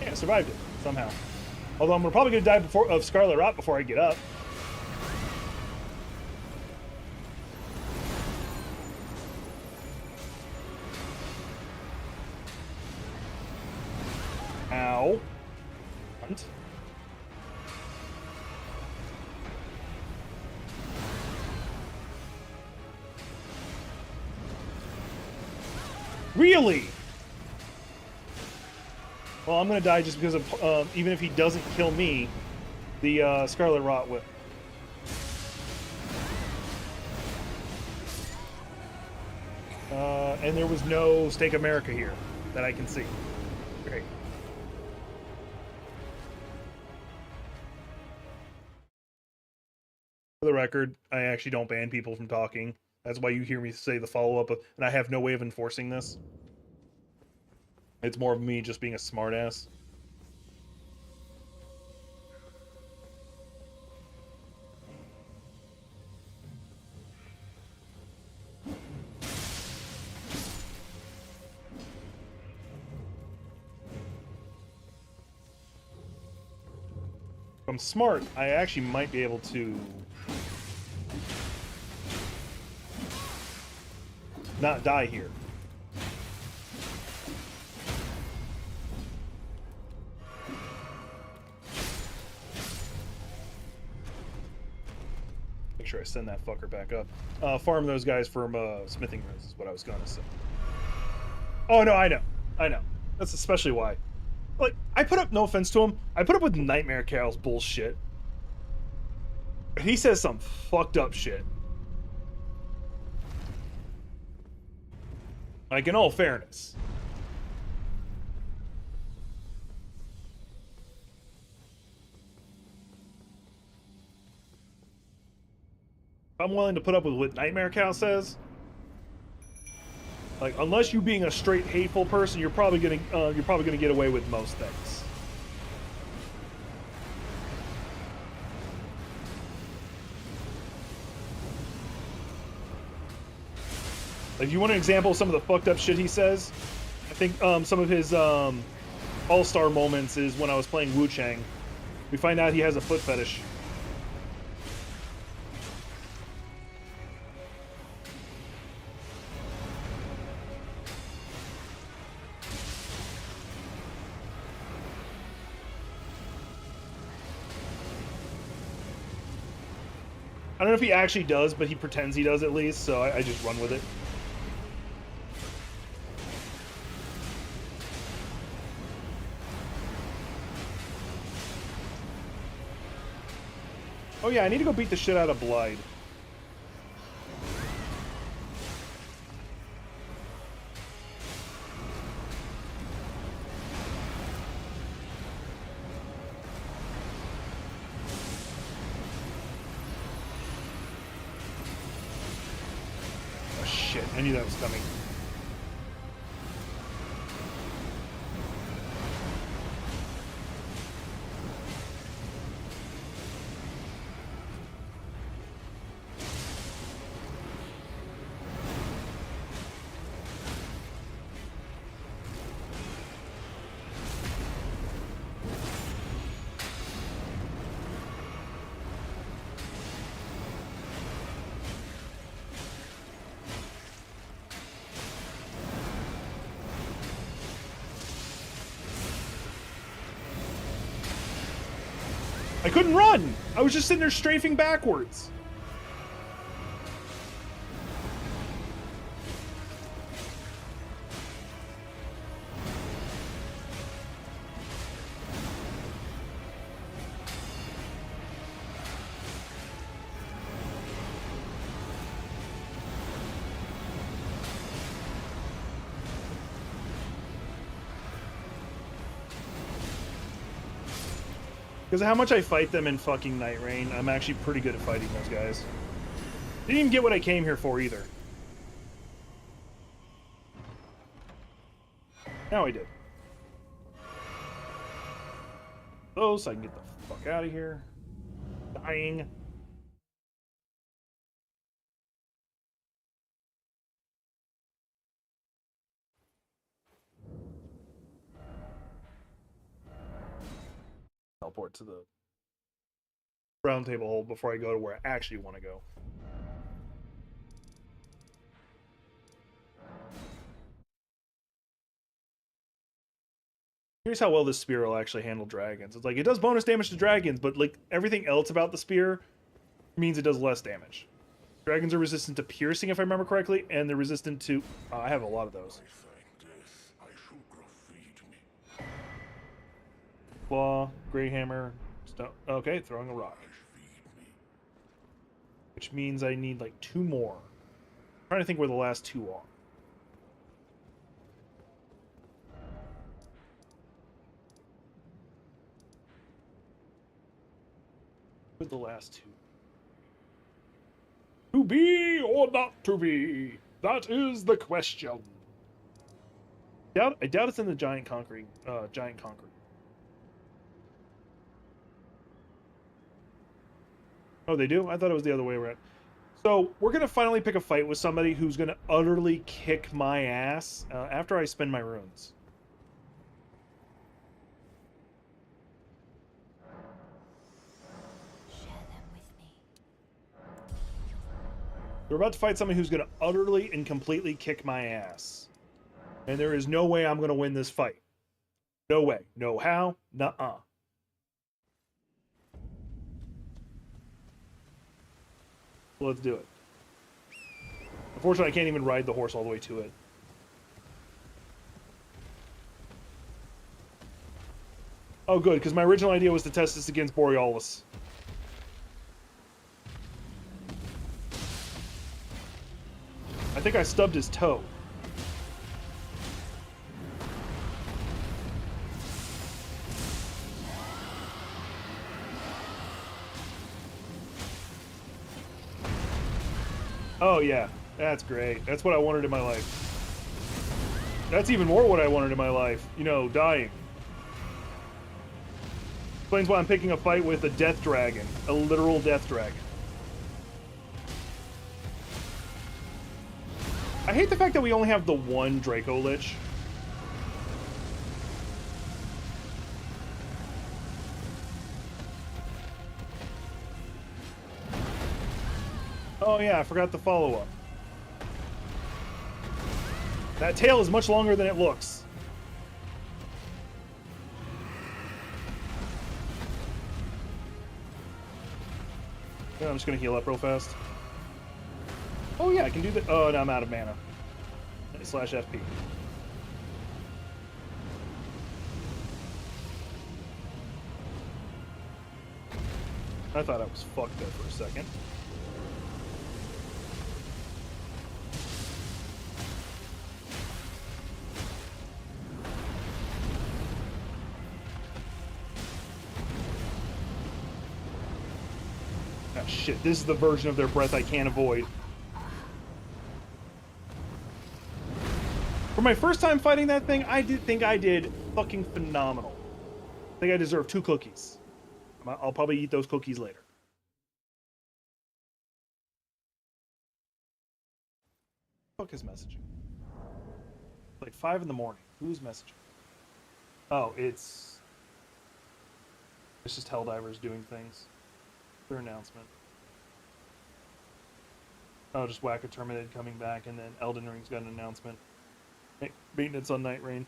Speaker 1: Yeah, I survived it, somehow. Although I'm probably gonna die of Scarlet Rot before I get up. Ow. Hunt. Really? Well, I'm gonna die just because of, even if he doesn't kill me, the Scarlet Rot will. And there was no Stake America here that I can see. Great. For the record, I actually don't ban people from talking. That's why you hear me say the follow-up, and I have no way of enforcing this. It's more of me just being a smartass. If I'm smart, I actually might be able to not die here. Make sure I send that fucker back up. Farm those guys from smithing rooms is what I was gonna say. Oh no, I know. That's especially why. Like, I put up, no offense to him, I put up with Nightmare Carol's bullshit. He says some fucked up shit. Like, in all fairness. I'm willing to put up with what Nightmare Cow says. Like, unless you being a straight hateful person, you're probably gonna get away with most things. Like, if you want an example of some of the fucked up shit he says, I think some of his all-star moments is when I was playing Wu Chang. We find out he has a foot fetish. I don't know if he actually does, but he pretends he does at least, so I just run with it. Oh yeah, I need to go beat the shit out of Blide. Oh shit, I knew that was coming. I couldn't run! I was just sitting there strafing backwards. Because of how much I fight them in fucking Nightreign, I'm actually pretty good at fighting those guys. Didn't even get what I came here for either. Now I did. Oh, so I can get the fuck out of here. Dying. Teleport to the round table hold before I go to where I actually want to go. Here's how well this spear will actually handle dragons. It's like, it does bonus damage to dragons, but like everything else about the spear means it does less damage. Dragons are resistant to piercing, if I remember correctly, and they're resistant to... I have a lot of those. Claw, Grey Hammer, stone. Okay, throwing a rock. Which means I need like 2 more. I'm trying to think where the last 2 are. Where's the last 2? To be or not to be? That is the question. I doubt it's in the giant conquering. Oh, they do? I thought it was the other way around. So, we're going to finally pick a fight with somebody who's going to utterly kick my ass after I spend my runes.
Speaker 3: Share them with me.
Speaker 1: We're about to fight somebody who's going to utterly and completely kick my ass. And there is no way I'm going to win this fight. No way. No how. Nuh-uh. Let's do it. Unfortunately, I can't even ride the horse all the way to it. Oh, good, because my original idea was to test this against Borealis. I think I stubbed his toe. Oh, yeah. That's great. That's what I wanted in my life. That's even more what I wanted in my life. You know, dying. Explains why I'm picking a fight with a death dragon. A literal death dragon. I hate the fact that we only have the one Draco Lich. Oh yeah, I forgot the follow-up. That tail is much longer than it looks. Yeah, I'm just gonna heal up real fast. Oh yeah, I can do that. Oh, no, I'm out of mana. Slash FP. I thought I was fucked there for a second. Ah, shit, this is the version of their breath I can't avoid. For my first time fighting that thing, I did think I did fucking phenomenal. I think I deserve 2 cookies. I'll probably eat those cookies later. Fuck is messaging? It's like 5 in the morning. Who's messaging? Oh, it's just Helldivers doing things. Their announcement. Oh, just Whacker Terminated coming back, and then Elden Ring's got an announcement. Maintenance on Nightreign.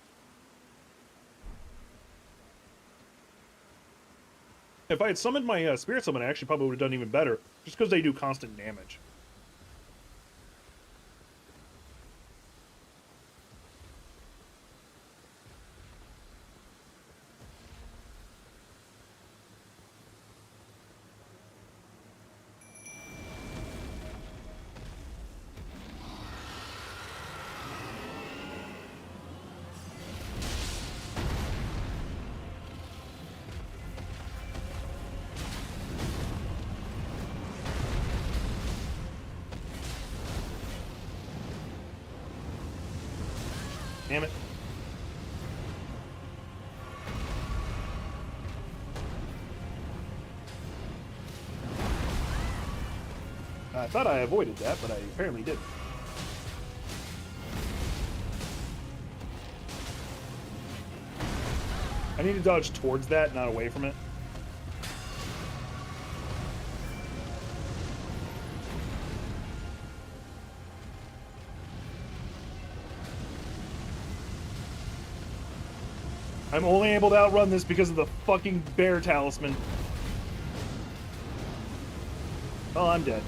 Speaker 1: If I had summoned my Spirit Summon, I actually probably would have done even better. Just because they do constant damage. Damn it. I thought I avoided that, but I apparently didn't. I need to dodge towards that, not away from it. I'm only able to outrun this because of the fucking bear talisman. Oh, I'm dead.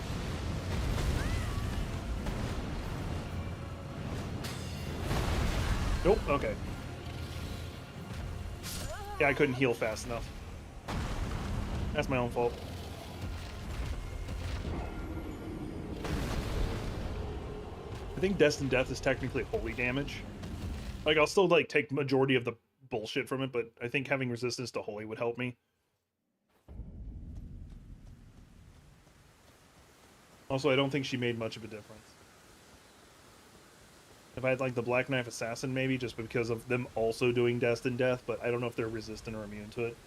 Speaker 1: Nope, okay. Yeah, I couldn't heal fast enough. That's my own fault. I think Destined Death is technically holy damage. Like, I'll still, like, take majority of the bullshit from it, but I think having resistance to holy would help me. Also, I don't think she made much of a difference. If I had, like, the Black Knife Assassin, maybe, just because of them also doing Destined Death, but I don't know if they're resistant or immune to it.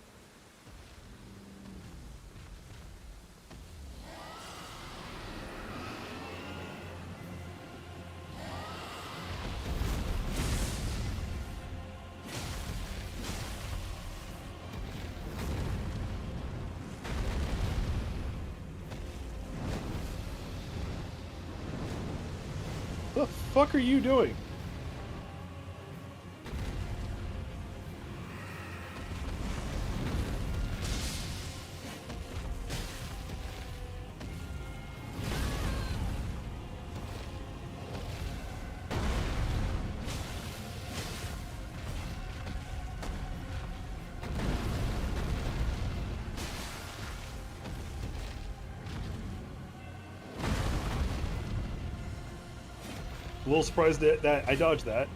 Speaker 1: What the fuck are you doing? A little surprised that I dodged that.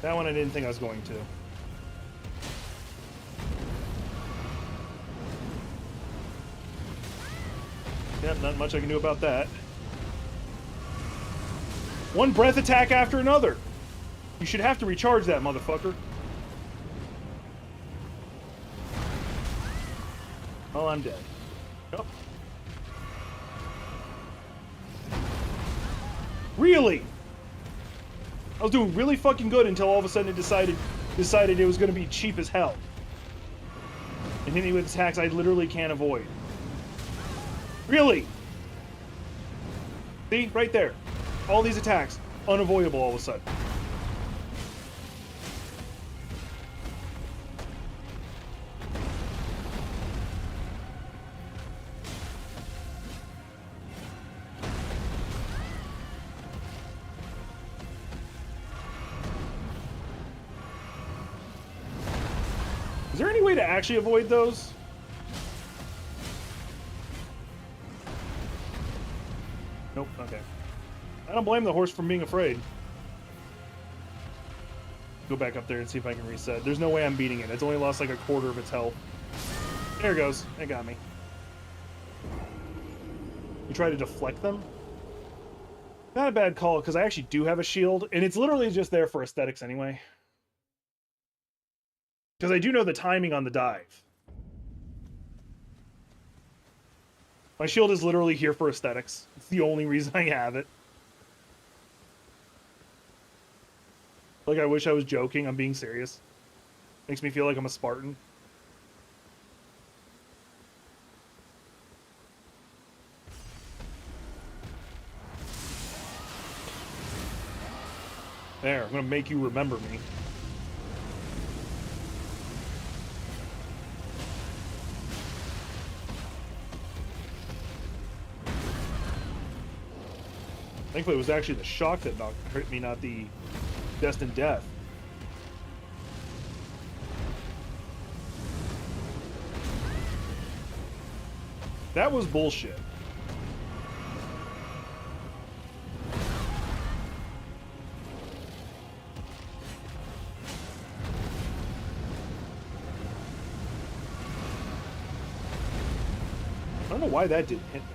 Speaker 1: That one I didn't think I was going to. Yep, not much I can do about that. One breath attack after another! You should have to recharge that, motherfucker. Oh, I'm dead. Yep. Really? I was doing really fucking good until all of a sudden it decided it was going to be cheap as hell. And hitting me with attacks I literally can't avoid. Really? See? Right there. All these attacks, unavoidable all of a sudden. Is there any way to actually avoid those? Nope, okay. I don't blame the horse for being afraid. Go back up there and see if I can reset. There's no way I'm beating it. It's only lost like a quarter of its health. There it goes. It got me. You try to deflect them? Not a bad call, because I actually do have a shield, and it's literally just there for aesthetics anyway. Because I do know the timing on the dive. My shield is literally here for aesthetics. It's the only reason I have it. Like, I wish I was joking. I'm being serious. Makes me feel like I'm a Spartan. There, I'm gonna make you remember me. Thankfully, it was actually the shock that hurt me, not the destined death. That was bullshit. I don't know why that didn't hit me.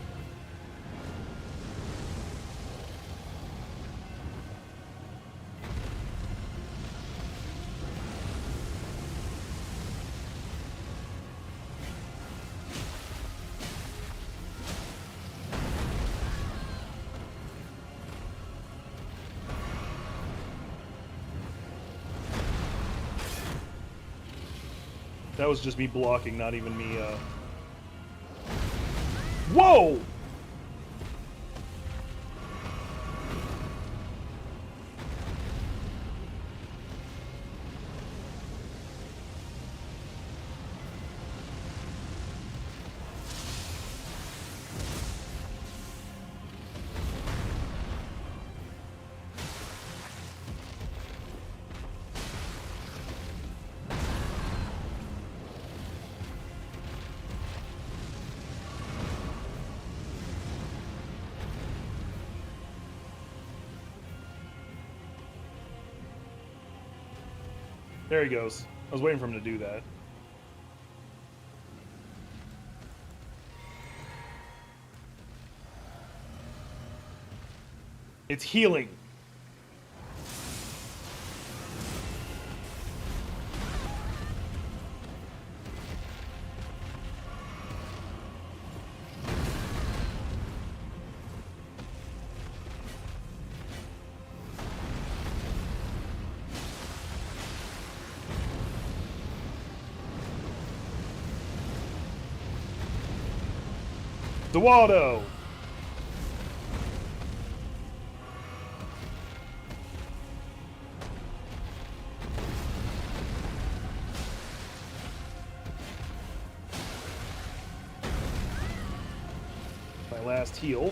Speaker 1: That was just me blocking, not even me, Whoa! There he goes. I was waiting for him to do that. It's healing. Daedules! My last heal.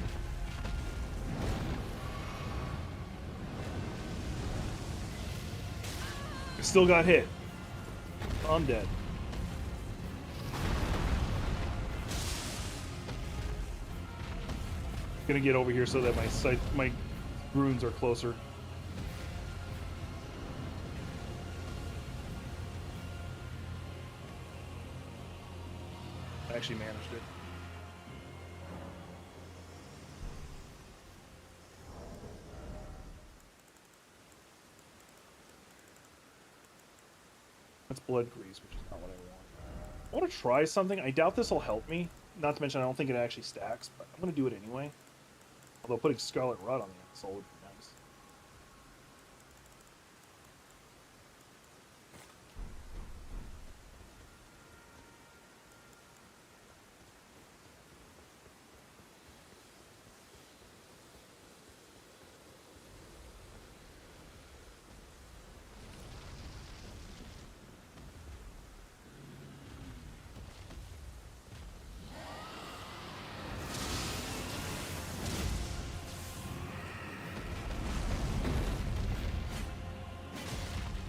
Speaker 1: Still got hit. I'm dead. Gonna get over here so that my runes are closer. I actually managed it. That's blood grease, which is not what I want. I want to try something. I doubt this will help me. Not to mention, I don't think it actually stacks, but I'm going to do it anyway. Although putting Scarlet Rot on the insole would be nice.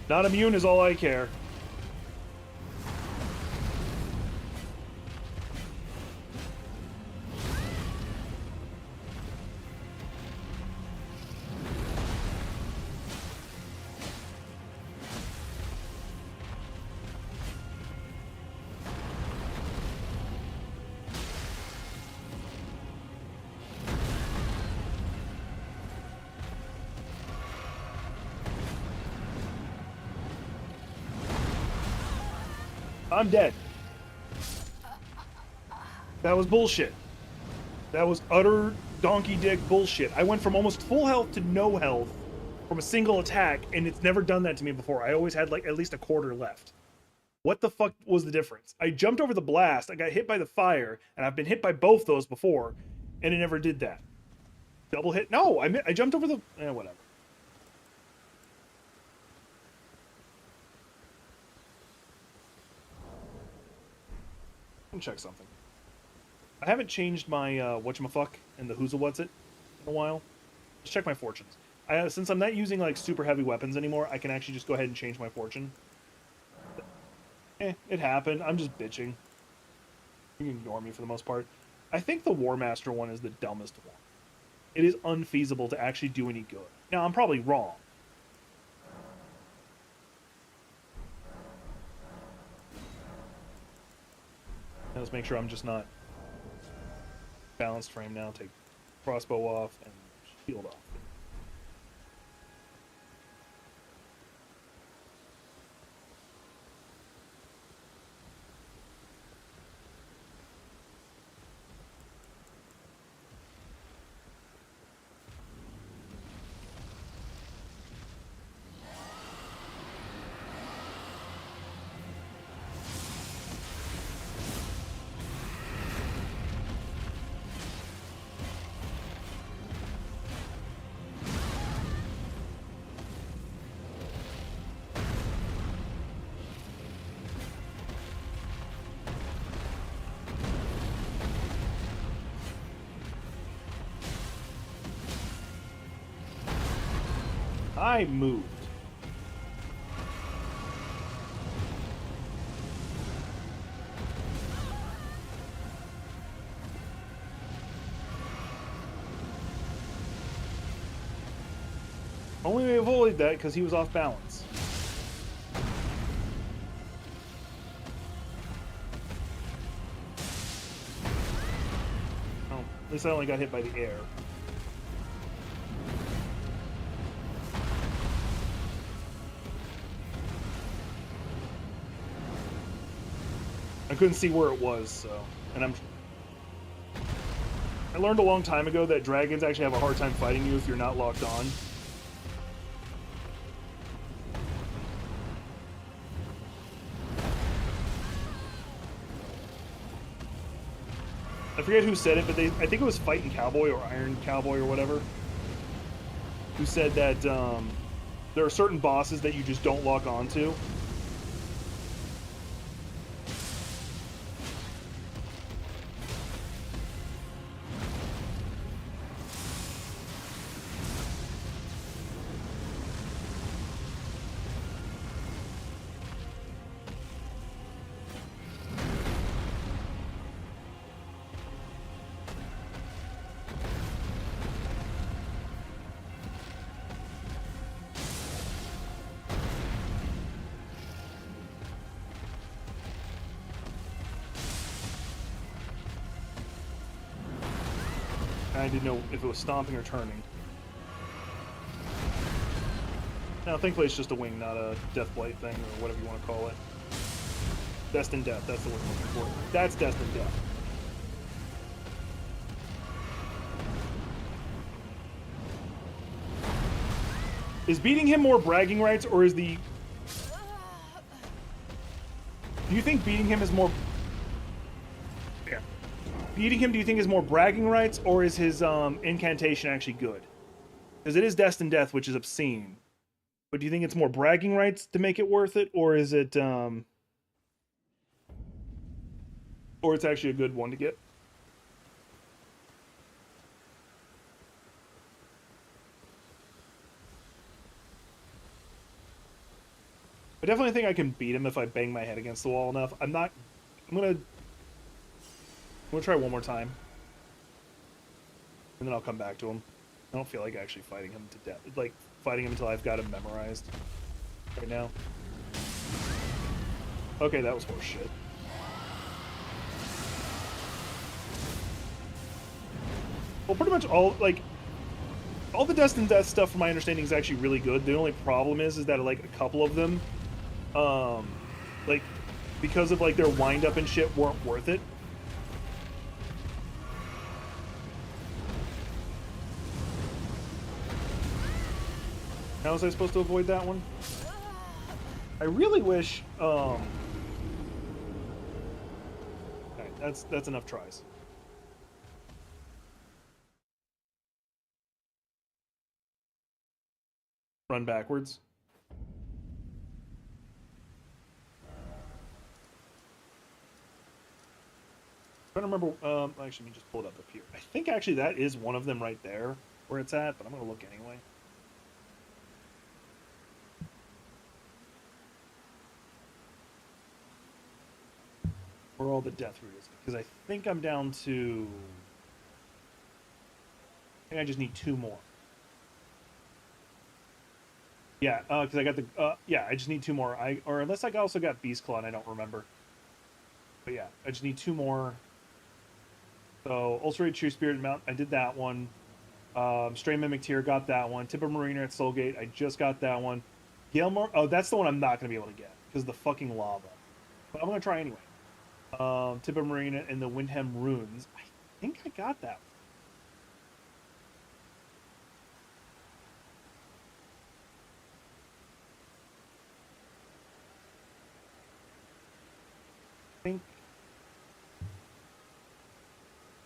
Speaker 1: Not immune is all I care. I'm dead. That was bullshit. That was utter donkey dick bullshit. I went from almost full health to no health from a single attack, and it's never done that to me before. I always had like at least a quarter left. What the fuck was the difference? I jumped over the blast, I got hit by the fire, and I've been hit by both those before, and it never did that. Double hit? No, I jumped over the... whatever. Let me check something. I haven't changed my whatchamafuck and the who's a what's it in a while. Just check my fortunes. Since I'm not using like super heavy weapons anymore, I can actually just go ahead and change my fortune. It happened. I'm just bitching. You can ignore me for the most part. I think the War Master one is the dumbest one. It is unfeasible to actually do any good. Now, I'm probably wrong. Let's make sure I'm just not balanced frame now. Take crossbow off and shield off. I moved. Only way to avoid that because he was off balance. Oh, at least I only got hit by the air. I couldn't see where it was, so... And I learned a long time ago that dragons actually have a hard time fighting you if you're not locked on. I forget who said it, but I think it was Fighting Cowboy or Iron Cowboy or whatever, who said that there are certain bosses that you just don't lock on to. I didn't know if it was stomping or turning. Now, thankfully it's just a wing, not a Deathblight thing, or whatever you want to call it. Destined Death, that's the word I'm looking for. That's Destined Death. Is beating him more bragging rights, or is the... Do you think beating him is more... Yeah. Beating him, do you think is more bragging rights, or is his incantation actually good? Because it is Destined Death, which is obscene. But do you think it's more bragging rights to make it worth it, or is it, or it's actually a good one to get? definitely think I can beat him if I bang my head against the wall enough. I'm gonna try one more time. And then I'll come back to him. I don't feel like actually fighting him to death. Like, fighting him until I've got him memorized. Right now. Okay, that was horse shit. Well, pretty much all the Destined Death stuff, from my understanding, is actually really good. The only problem is that like a couple of them, like because of like their wind up and shit, weren't worth it. How was I supposed to avoid that one? I really wish. Alright, that's enough tries. Run backwards. I'm trying to remember. Actually, let me just pull it up here. I think actually that is one of them right there where it's at, but I'm gonna look anyway. Where all the death root is, because I think I'm down to. I think I just need 2 more. Yeah, because I got the. Yeah, I just need 2 more. Or unless I also got Beast Claw and I don't remember. But yeah, I just need 2 more. So Ulcerated True Spirit Mount, I did that one. Stray Mimic Tear, got that one. Tip of Marina at Soulgate, I just got that one. Gilmore, oh, that's the one I'm not gonna be able to get because of the fucking lava. But I'm gonna try anyway. Tip of Marina and the Windham Runes. I think I got that one. I think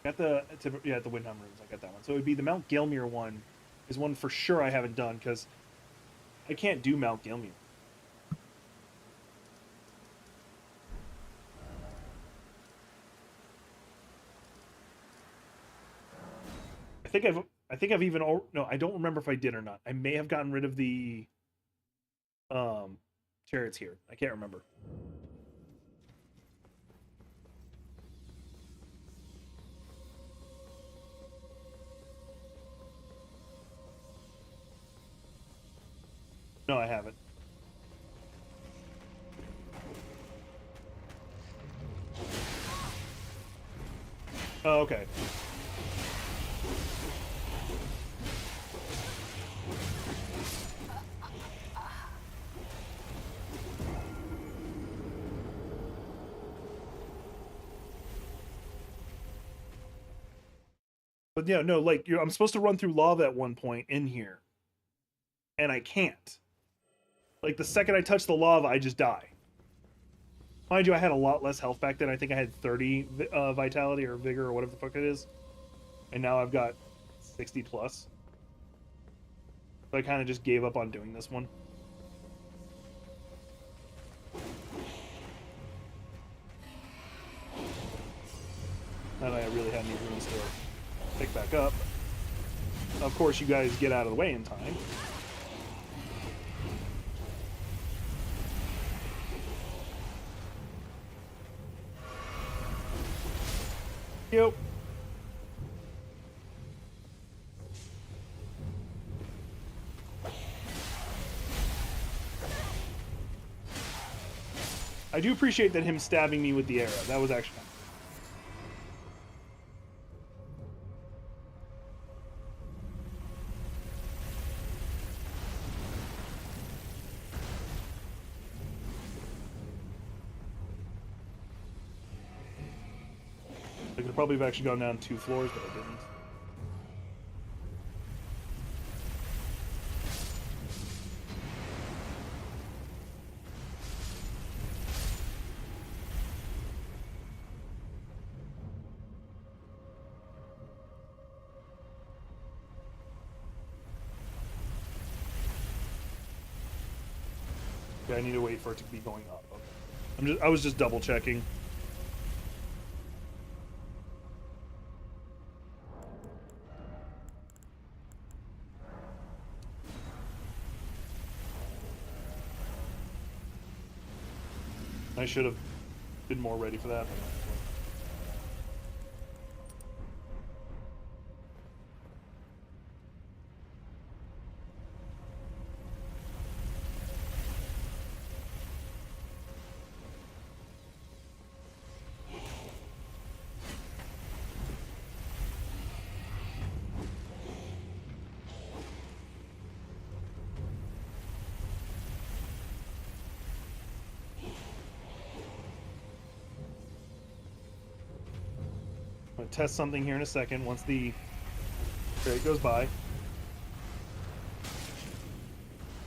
Speaker 1: got the the Windham Runes. I got that one. So it would be the Mount Gilmere one. Is one for sure I haven't done because I can't do Mount Gilmere. I think I've even no, I don't remember if I did or not. I may have gotten rid of the um chariots here. I can't remember. No, I haven't. Oh, okay. But yeah, no, like I'm supposed to run through lava at one point in here, and I can't. Like the second I touch the lava, I just die. Mind you, I had a lot less health back then. I think I had 30 vitality or vigor or whatever the fuck it is, and now I've got 60 plus. So I kind of just gave up on doing this one. Now that I really had any runes to pick back up. Of course, you guys get out of the way in time. Yep. I do appreciate that him stabbing me with the arrow. That was actually kind of I could probably have actually gone down 2 floors, but I didn't. Okay, I need to wait for it to be going up. Okay. I was just double checking. I should have been more ready for that. I'm gonna test something here in a second once the trade goes by. Okay,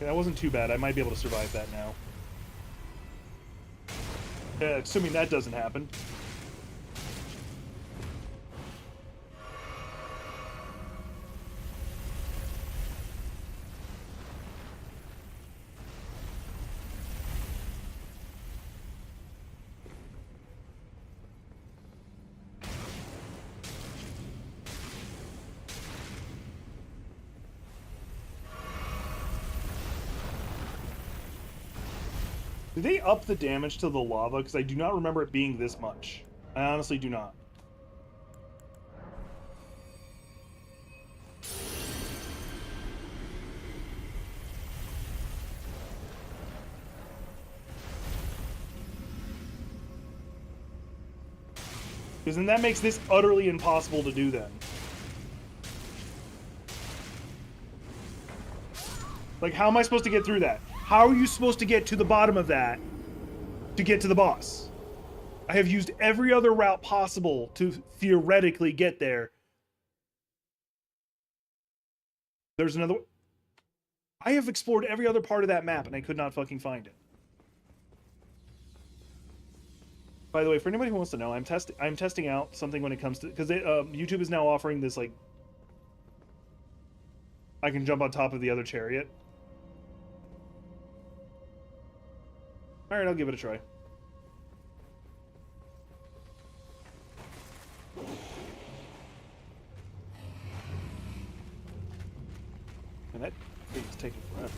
Speaker 1: that wasn't too bad. I might be able to survive that now. Assuming that doesn't happen. Did they up the damage to the lava? Because I do not remember it being this much. I honestly do not. Because then that makes this utterly impossible to do then. Like, how am I supposed to get through that? How are you supposed to get to the bottom of that to get to the boss? I have used every other route possible to theoretically get there. There's another... I have explored every other part of that map and I could not fucking find it. By the way, for anybody who wants to know, I'm testing out something when it comes to... Because YouTube is now offering this, like... I can jump on top of the other chariot. Alright, I'll give it a try. And that thing's taking forever.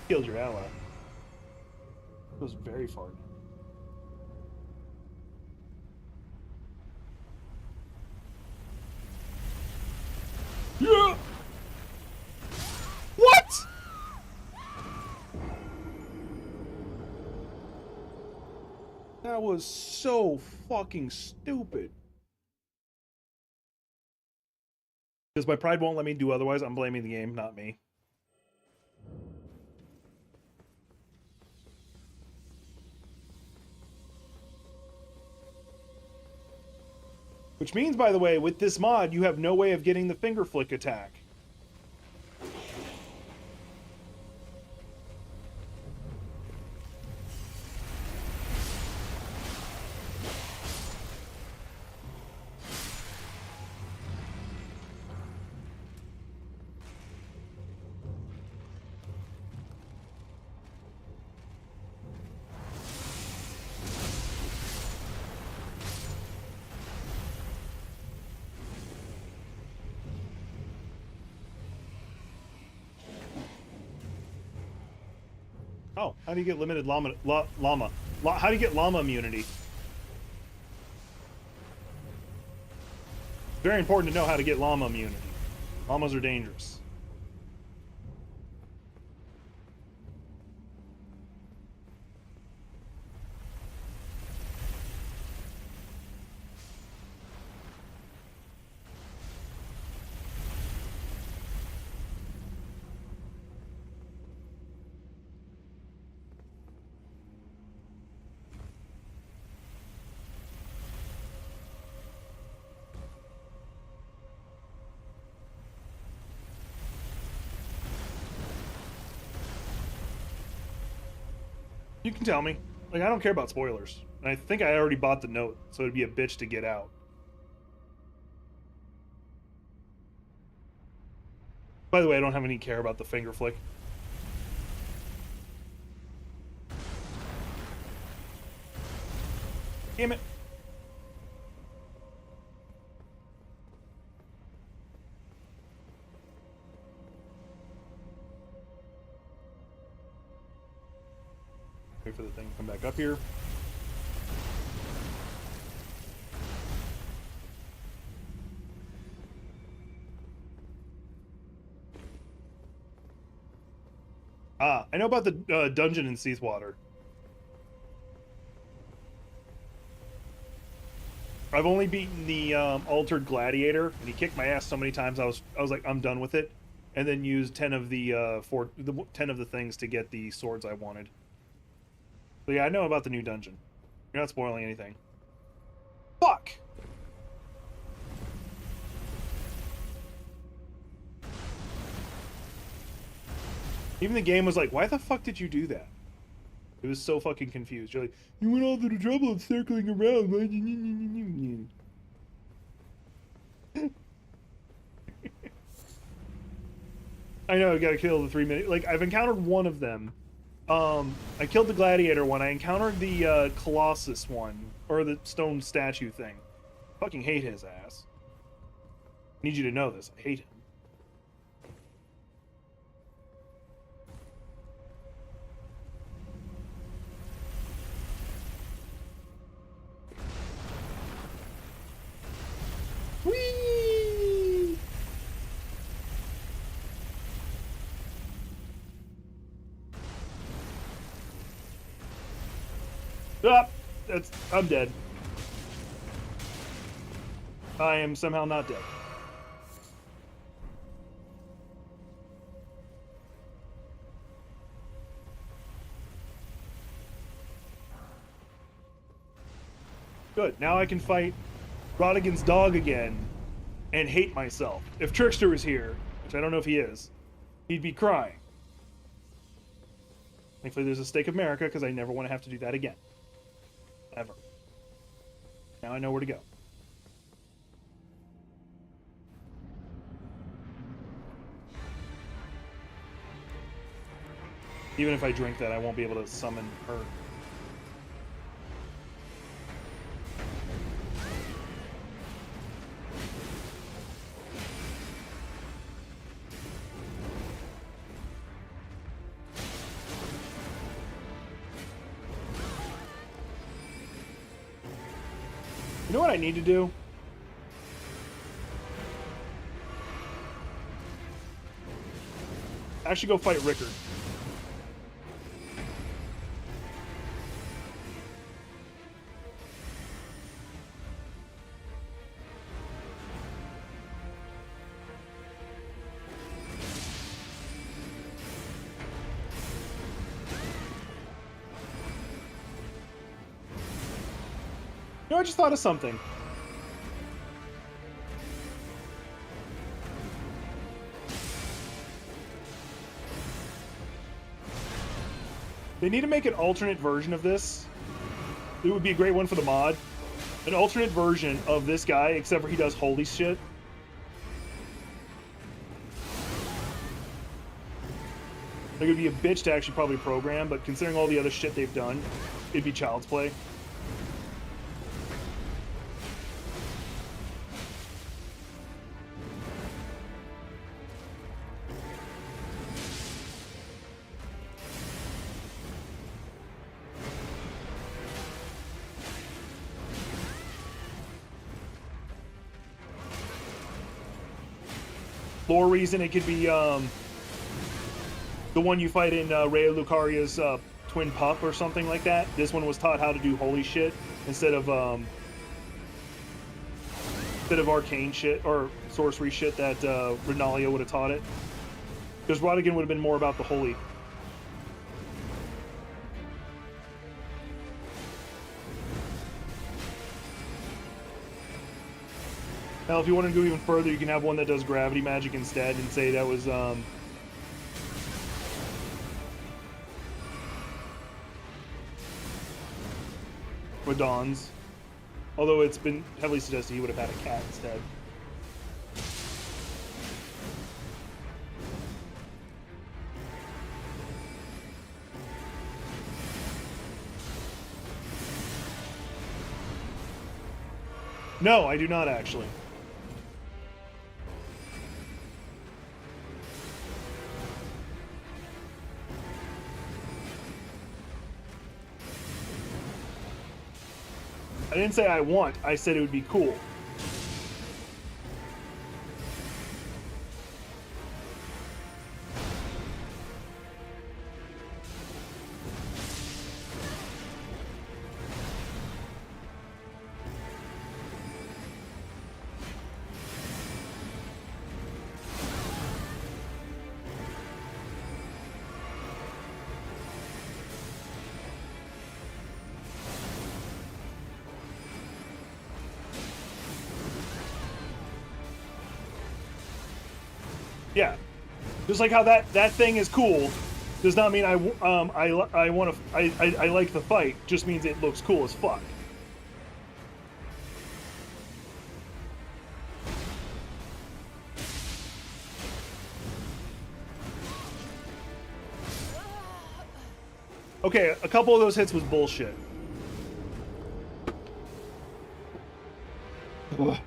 Speaker 1: Killed your ally. Goes very far. Yeah. What? That was so fucking stupid. Because my pride won't let me do otherwise, I'm blaming the game, not me. Which means, by the way, with this mod, you have no way of getting the finger flick attack. Oh, how do you get limited llama? How do you get llama immunity? Very important to know how to get llama immunity. Llamas are dangerous. You can tell me. Like, I don't care about spoilers. And I think I already bought the note, so it'd be a bitch to get out. By the way, I don't have any care about the finger flick. Damn it. Wait for the thing to come back up here. Ah, I know about the dungeon in Seathwater. I've only beaten the altered gladiator, and he kicked my ass so many times. I was like, I'm done with it, and then used 10 of the 10 of the things to get the swords I wanted. So yeah, I know about the new dungeon. You're not spoiling anything. Fuck. Even the game was like, why the fuck did you do that? It was so fucking confused. You're like, you went all through the trouble of circling around. I know, I gotta kill the 3 minute. Like, I've encountered one of them. I killed the gladiator one. I encountered the Colossus one, or the stone statue thing. Fucking hate his ass. Need you to know this. I hate him. Whee! Ah, I'm dead. I am somehow not dead. Good. Now I can fight Rodigan's dog again and hate myself. If Trickster was here, which I don't know if he is, he'd be crying. Thankfully there's a Stake of America, because I never want to have to do that again. Ever. Now I know where to go. Even if I drink that, I won't be able to summon her. You know what I need to do? Actually go fight Rickard. You know, I just thought of something. They need to make an alternate version of this. It would be a great one for the mod. An alternate version of this guy, except for he does holy shit. Like, it'd be a bitch to actually probably program, but considering all the other shit they've done, it'd be child's play. Lore reason, it could be the one you fight in Rhea Lucaria's twin pup or something like that. This one was taught how to do holy shit instead of arcane shit or sorcery shit that Renalia would have taught it. Because Rodigan would have been more about the holy. Now, if you want to go even further, you can have one that does gravity magic instead and say that was, Radon's. Although it's been heavily suggested he would have had a cat instead. No, I do not actually. I didn't say I want, I said it would be cool. Yeah, just like how that thing is cool, does not mean I want to I like the fight. Just means it looks cool as fuck. Okay, a couple of those hits was bullshit. Ugh.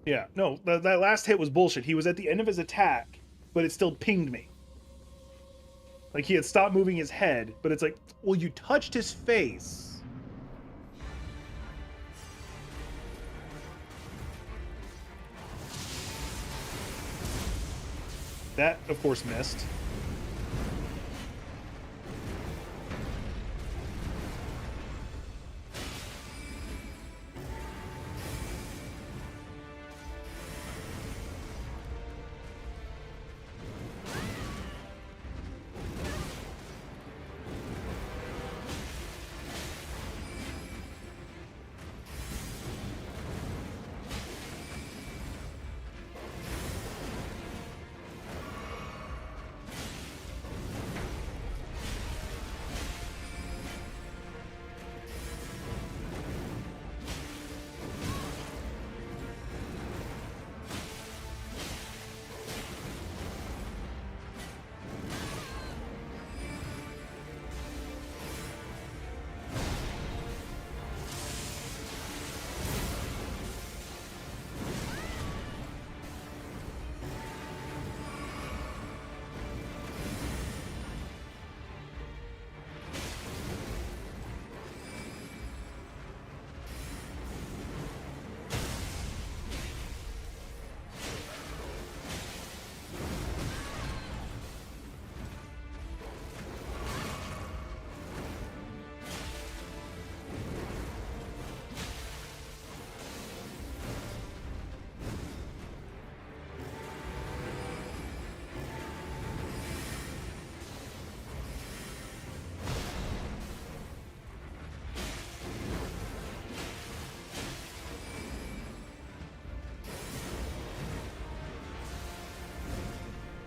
Speaker 1: Yeah, no, that last hit was bullshit. He was at the end of his attack, but it still pinged me. Like he had stopped moving his head, but it's like, well, you touched his face. That, of course, missed.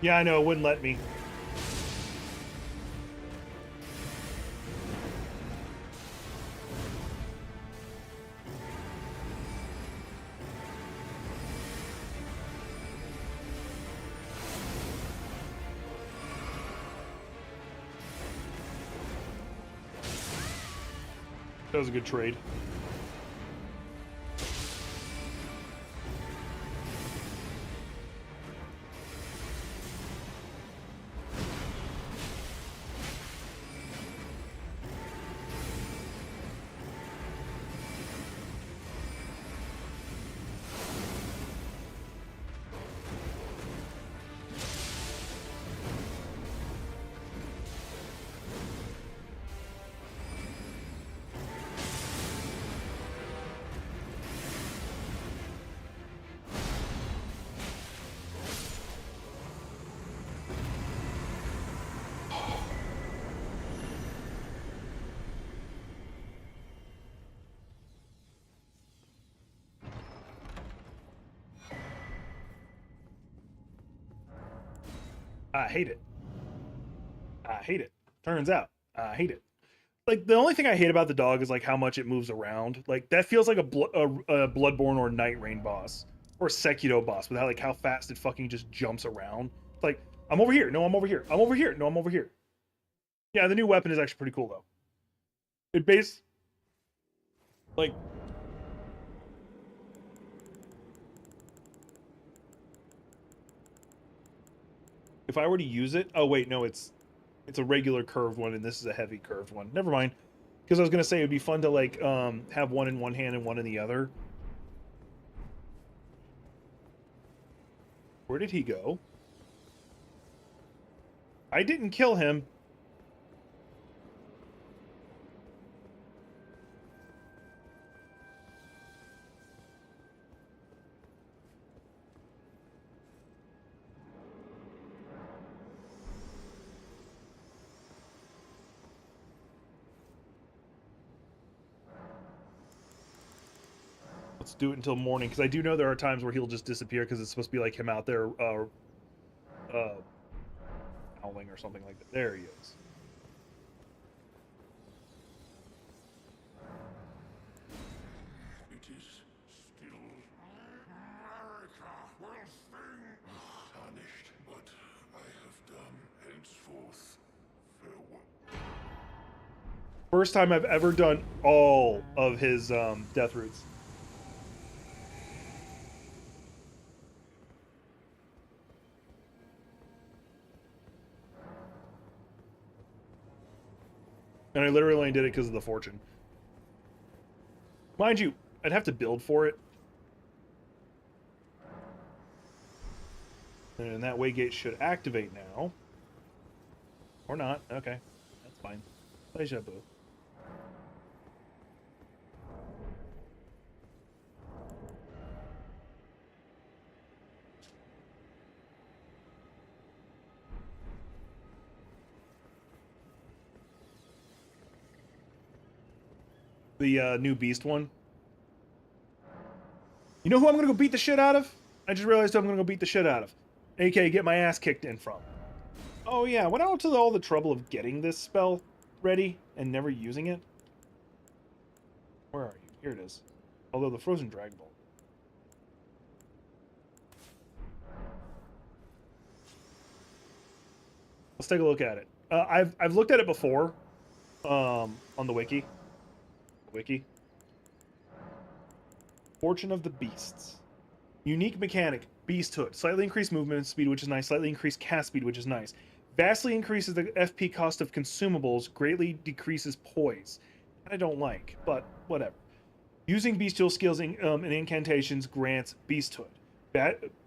Speaker 1: Yeah, I know, it wouldn't let me. That was a good trade. I hate it. I hate it. Turns out, I hate it. Like the only thing I hate about the dog is like how much it moves around. Like that feels like a Bloodborne or Nightreign boss. or Sekiro boss with how fast it fucking just jumps around. It's like, I'm over here. No, I'm over here. I'm over here. No, I'm over here. Yeah, the new weapon is actually pretty cool though. It base like if I were to use it, oh wait, no, it's a regular curved one and this is a heavy curved one. Never mind. Because I was gonna say it'd be fun to like have one in one hand and one in the other. Where did he go? I didn't kill him. Let's do it until morning, because I do know there are times where he'll just disappear because it's supposed to be like him out there howling or something like that. There he is.
Speaker 2: It is still America will sing. Tarnished, but I have done henceforth farewell.
Speaker 1: First time I've ever done all of his death roots. And I literally only did it because of the fortune. Mind you, I'd have to build for it. And that way gate should activate now. Or not. Okay. That's fine. Deja vu. The new beast one. You know who I'm gonna go beat the shit out of? I just realized who I'm gonna go beat the shit out of. AK, get my ass kicked in from. Oh yeah, went out to all the trouble of getting this spell ready and never using it. Where are you? Here it is. Although the frozen Dragon Ball. Let's take a look at it. I've looked at it before, on the wiki. Fortune of the Beasts. Unique mechanic, Beasthood. Slightly increased movement speed, which is nice. Slightly increased cast speed, which is nice. Vastly increases the FP cost of consumables. Greatly decreases poise. I don't like, but whatever. Using bestial skills and incantations grants Beasthood.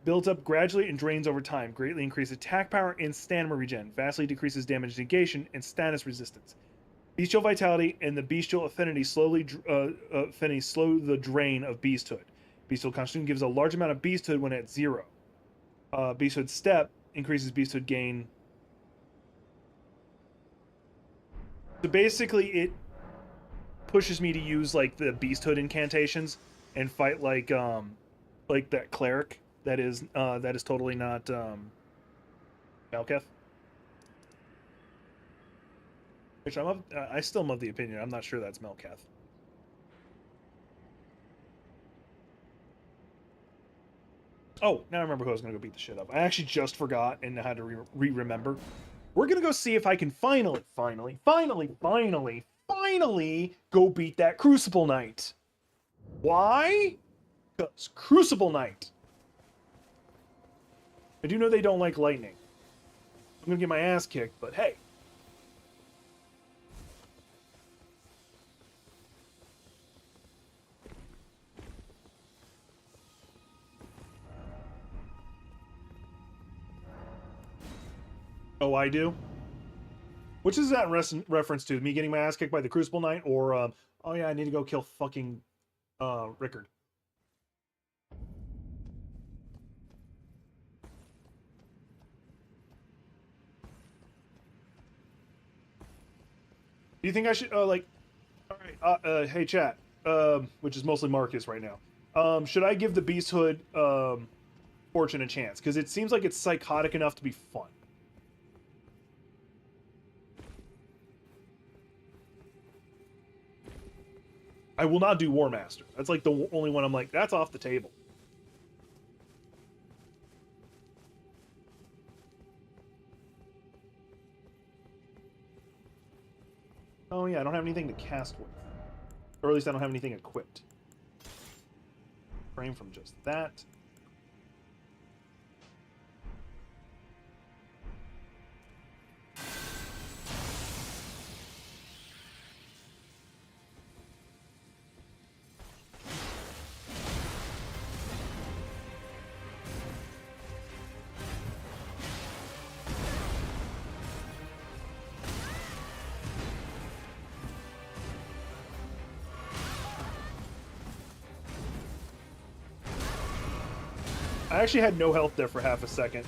Speaker 1: Builds up gradually and drains over time. Greatly increases attack power and stamina regen. Vastly decreases damage negation and status resistance. Bestial vitality and the bestial affinity slow the drain of beasthood. Bestial constitution gives a large amount of beasthood when at 0. Beasthood step increases beasthood gain. So basically, it pushes me to use like the beasthood incantations and fight like that cleric that is totally not Malketh. Which I still am of the opinion. I'm not sure that's Melkath. Oh, now I remember who I was going to go beat the shit up. I actually just forgot and had to remember. We're going to go see if I can finally go beat that Crucible Knight. Why? Because Crucible Knight. I do know they don't like lightning. I'm going to get my ass kicked, but hey. Oh, I do? Which is that reference to? Me getting my ass kicked by the Crucible Knight? Or, oh yeah, I need to go kill fucking, Rickard. Do you think I should, like... Alright, hey chat, which is mostly Marcus right now. Should I give the Beasthood, Fortune a chance? Because it seems like it's psychotic enough to be fun. I will not do War Master. That's like the only one I'm like, that's off the table. Oh yeah, I don't have anything to cast with. Or at least I don't have anything equipped. Frame from just that. I actually had no health there for half a second.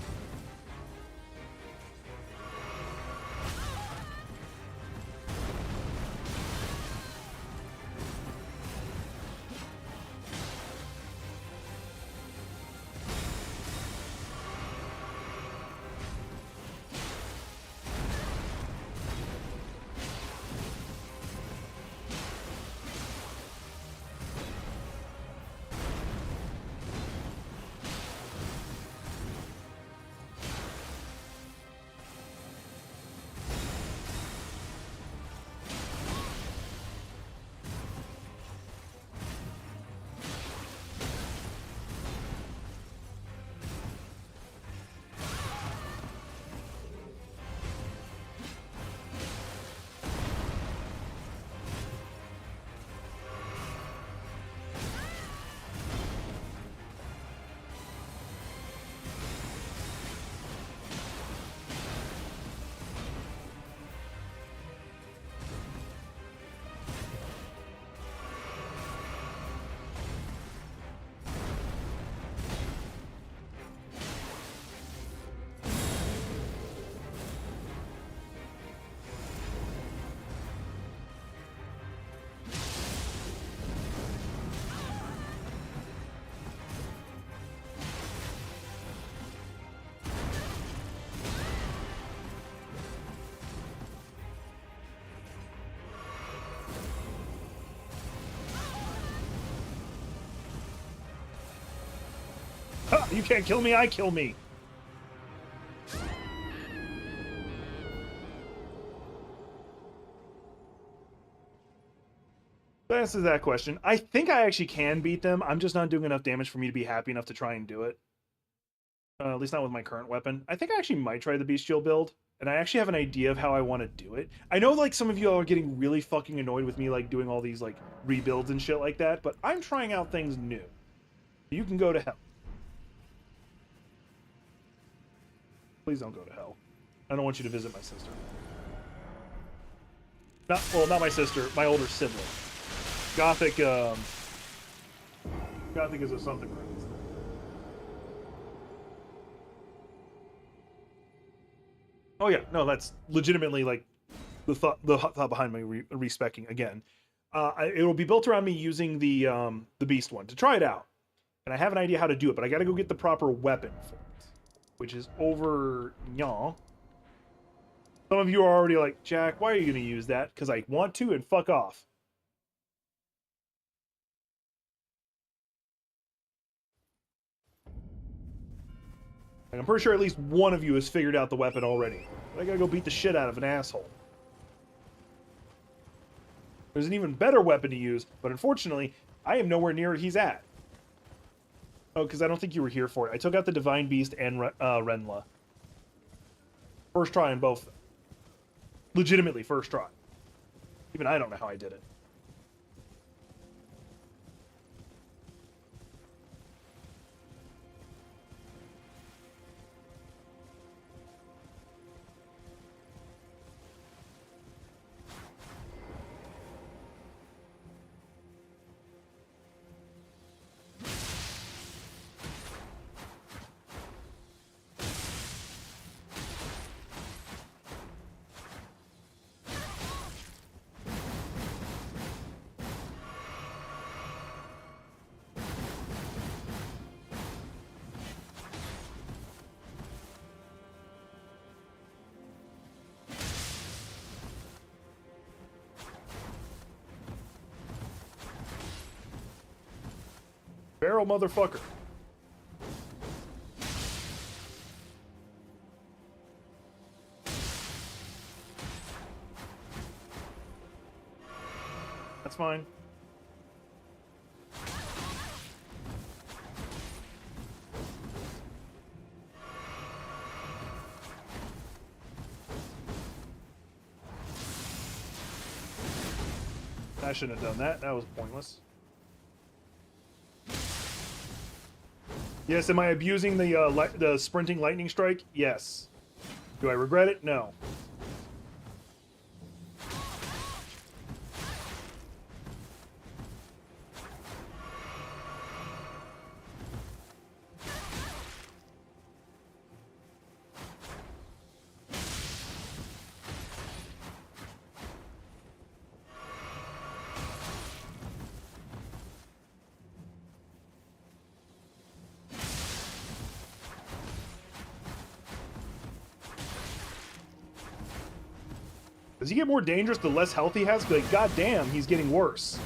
Speaker 1: Ha! You can't kill me, I kill me! That answers that question. I think I actually can beat them. I'm just not doing enough damage for me to be happy enough to try and do it. At least not with my current weapon. I think I actually might try the bestial build, and I actually have an idea of how I want to do it. I know like some of you are getting really fucking annoyed with me like doing all these like rebuilds and shit like that, but I'm trying out things new. You can go to hell. Please don't go to hell. I don't want you to visit my sister. Not my sister, my older sibling. Gothic is a something. Oh yeah, no, that's legitimately like the thought behind my respecking again. It'll be built around me using the beast one to try it out, and I have an idea how to do it, but I got to go get the proper weapon for it, which is over y'all. Some of you are already like, Jack, why are you going to use that? Because I want to, and fuck off. Like, I'm pretty sure at least one of you has figured out the weapon already. But I gotta go beat the shit out of an asshole. There's an even better weapon to use, but unfortunately, I am nowhere near where he's at. Oh, because I don't think you were here for it. I took out the Divine Beast and Renla. First try on both. Legitimately, first try. Even I don't know how I did it. Barrel motherfucker. That's fine. I shouldn't have done that. That was pointless. Yes, am I abusing the sprinting lightning strike? Yes. Do I regret it? No. Does he get more dangerous the less health he has? But god damn, he's getting worse.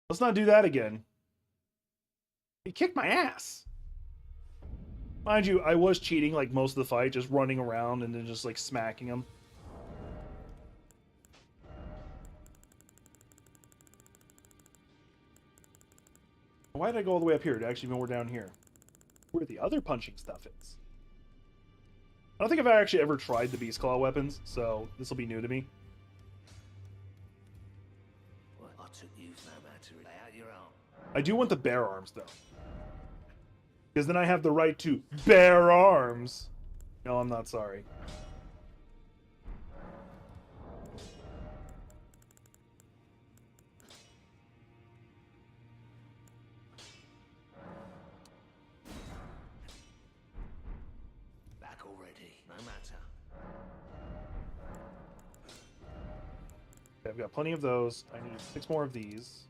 Speaker 1: Let's not do that again. He kicked my ass. Mind you, I was cheating like most of the fight, just running around and then just like smacking him. Why did I go all the way up here to actually know we're down here? Where the other punching stuff is. I don't think I've actually ever tried the Beast Claw weapons, so this will be new to me.
Speaker 2: Well, I took you no matter. Lay out your arm.
Speaker 1: I do want the bear arms though. Because then I have the right to bear arms. No, I'm not sorry.
Speaker 2: Back already. No matter.
Speaker 1: Okay, I've got plenty of those. I need 6 more of these.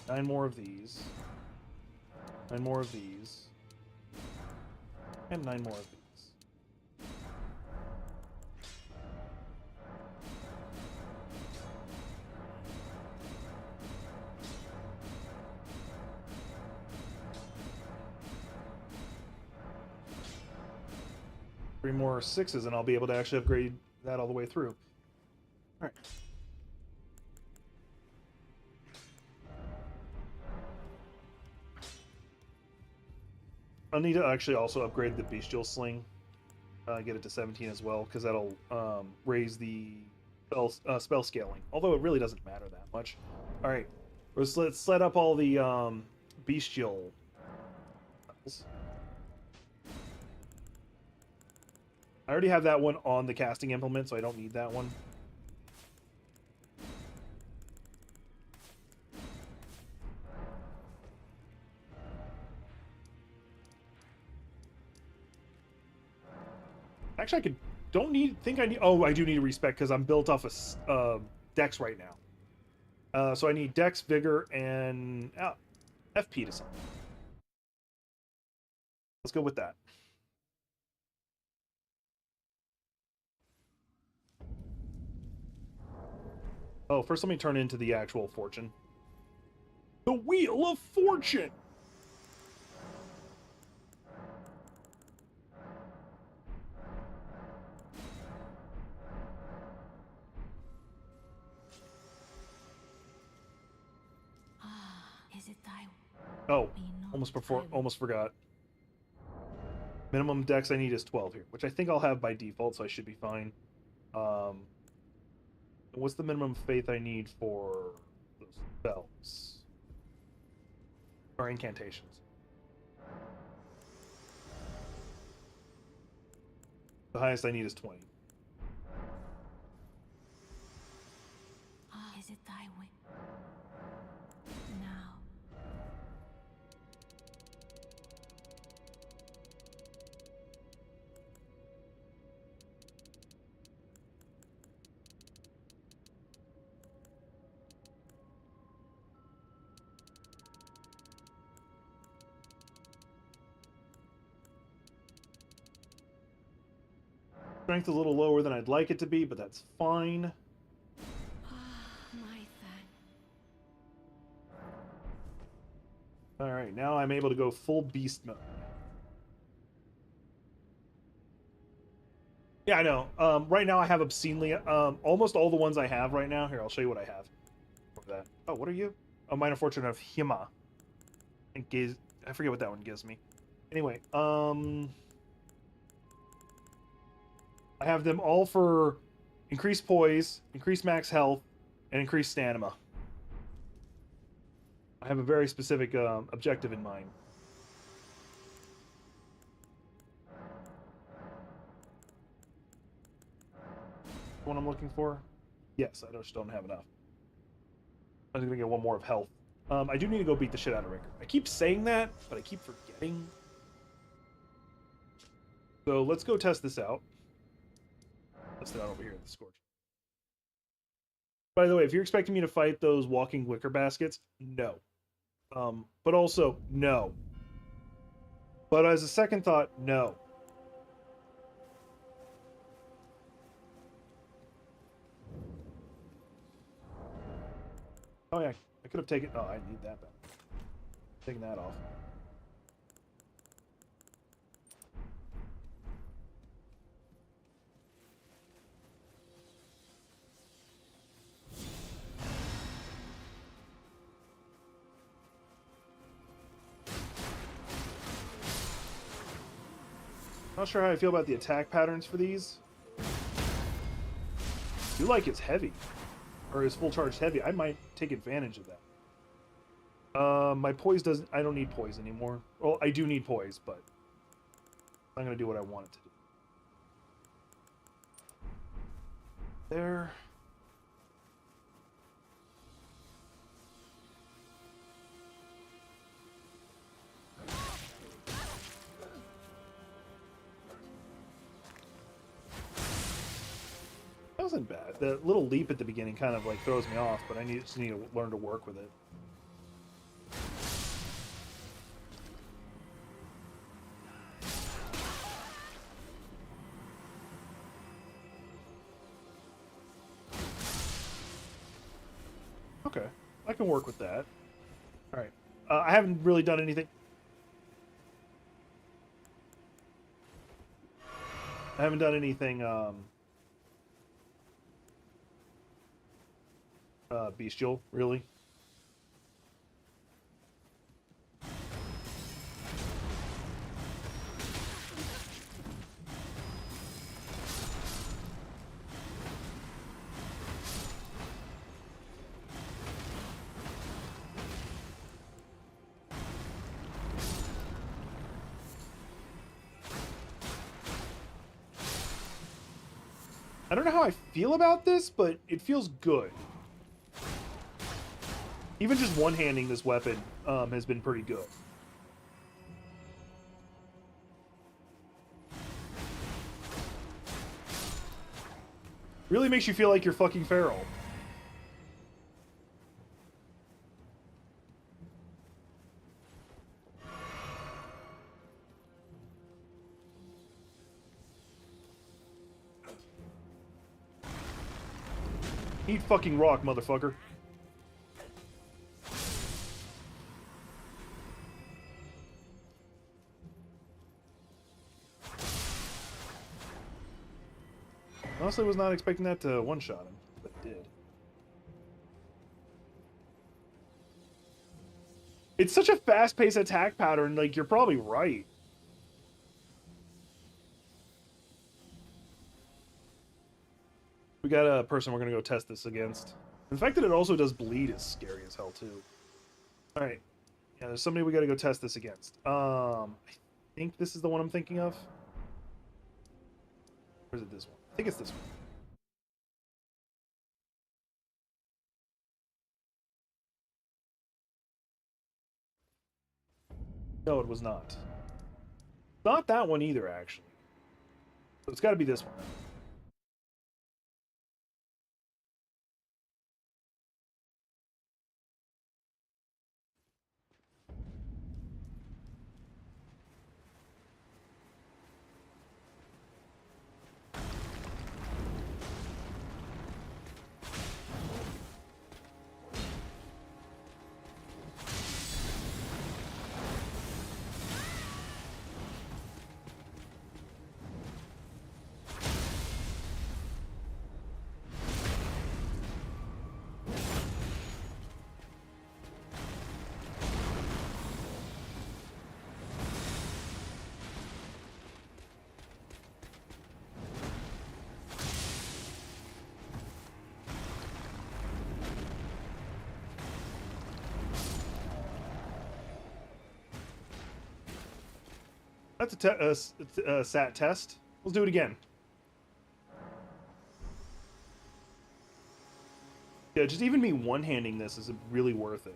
Speaker 1: 9 more of these. 9 more of these. And 9 more of these. Three more 6s and I'll be able to actually upgrade that all the way through. Alright. I'll need to actually also upgrade the Bestial Sling. Get it to 17 as well, because that'll raise the spell scaling. Although it really doesn't matter that much. Alright, let's set up all the Bestial levels. I already have that one on the casting implement, so I don't need that one. Actually, oh, I do need to respec because I'm built off of Dex right now. So I need Dex, Vigor, and FP to something. Let's go with that. Oh, first let me turn into the actual fortune. The Wheel of Fortune!
Speaker 3: Is it thy
Speaker 1: Oh, almost forgot. Minimum dex I need is 12 here, which I think I'll have by default, so I should be fine. What's the minimum faith I need for those spells? Or incantations? The highest I need is 20.
Speaker 3: Is it thy way? Now.
Speaker 1: Strength is a little lower than I'd like it to be, but that's fine.
Speaker 3: My thing.
Speaker 1: Alright, now I'm able to go full beast mode. Yeah, I know. Right now I have obscenely... almost all the ones I have right now... Here, I'll show you what I have. What that? Oh, what are you? Oh, Minor Fortune of Hima. And Gaze... I forget what that one gives me. Anyway, I have them all for increased poise, increased max health, and increased stamina. I have a very specific objective in mind. What I'm looking for? Yes, I just don't have enough. I was gonna get one more of health. I do need to go beat the shit out of Ricker. I keep saying that, but I keep forgetting. So let's go test this out. Test it out over here at the Scorch. By the way, if you're expecting me to fight those walking wicker baskets, no. But also, no. But as a second thought, no. Oh yeah, I could have taken... Oh, I need that back. Taking that off. Not sure how I feel about the attack patterns for these. I do like it's heavy. Or is full charged heavy. I might take advantage of that. My poise doesn't... I don't need poise anymore. Well, I do need poise, but I'm going to do what I want it to do. There. That wasn't bad. The little leap at the beginning kind of like throws me off, but I just need to learn to work with it. Okay, I can work with that. All right, I haven't really done anything. I haven't done anything bestial, really. I don't know how I feel about this, but it feels good. Even just one-handing this weapon has been pretty good. Really makes you feel like you're fucking feral. Eat fucking rock, motherfucker. Honestly, was not expecting that to one-shot him, but it did. It's such a fast-paced attack pattern, like, you're probably right. We got a person we're gonna go test this against. The fact that it also does bleed is scary as hell, too. Alright. Yeah, there's somebody we gotta go test this against. I think this is the one I'm thinking of. Or is it this one? I think it's this one. No, it was not. Not that one either, actually. So it's gotta be this one. That's a sat test. Let's do it again. Yeah, just even me one-handing this is really worth it.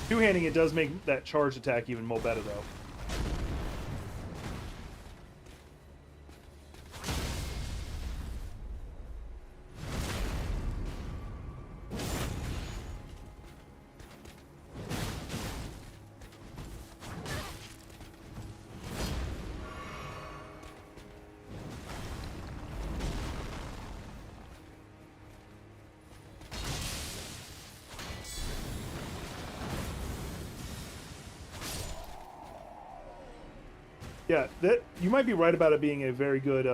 Speaker 1: Two-handing it does make that charged attack even more better, though. Yeah, that you might be right about it being a very good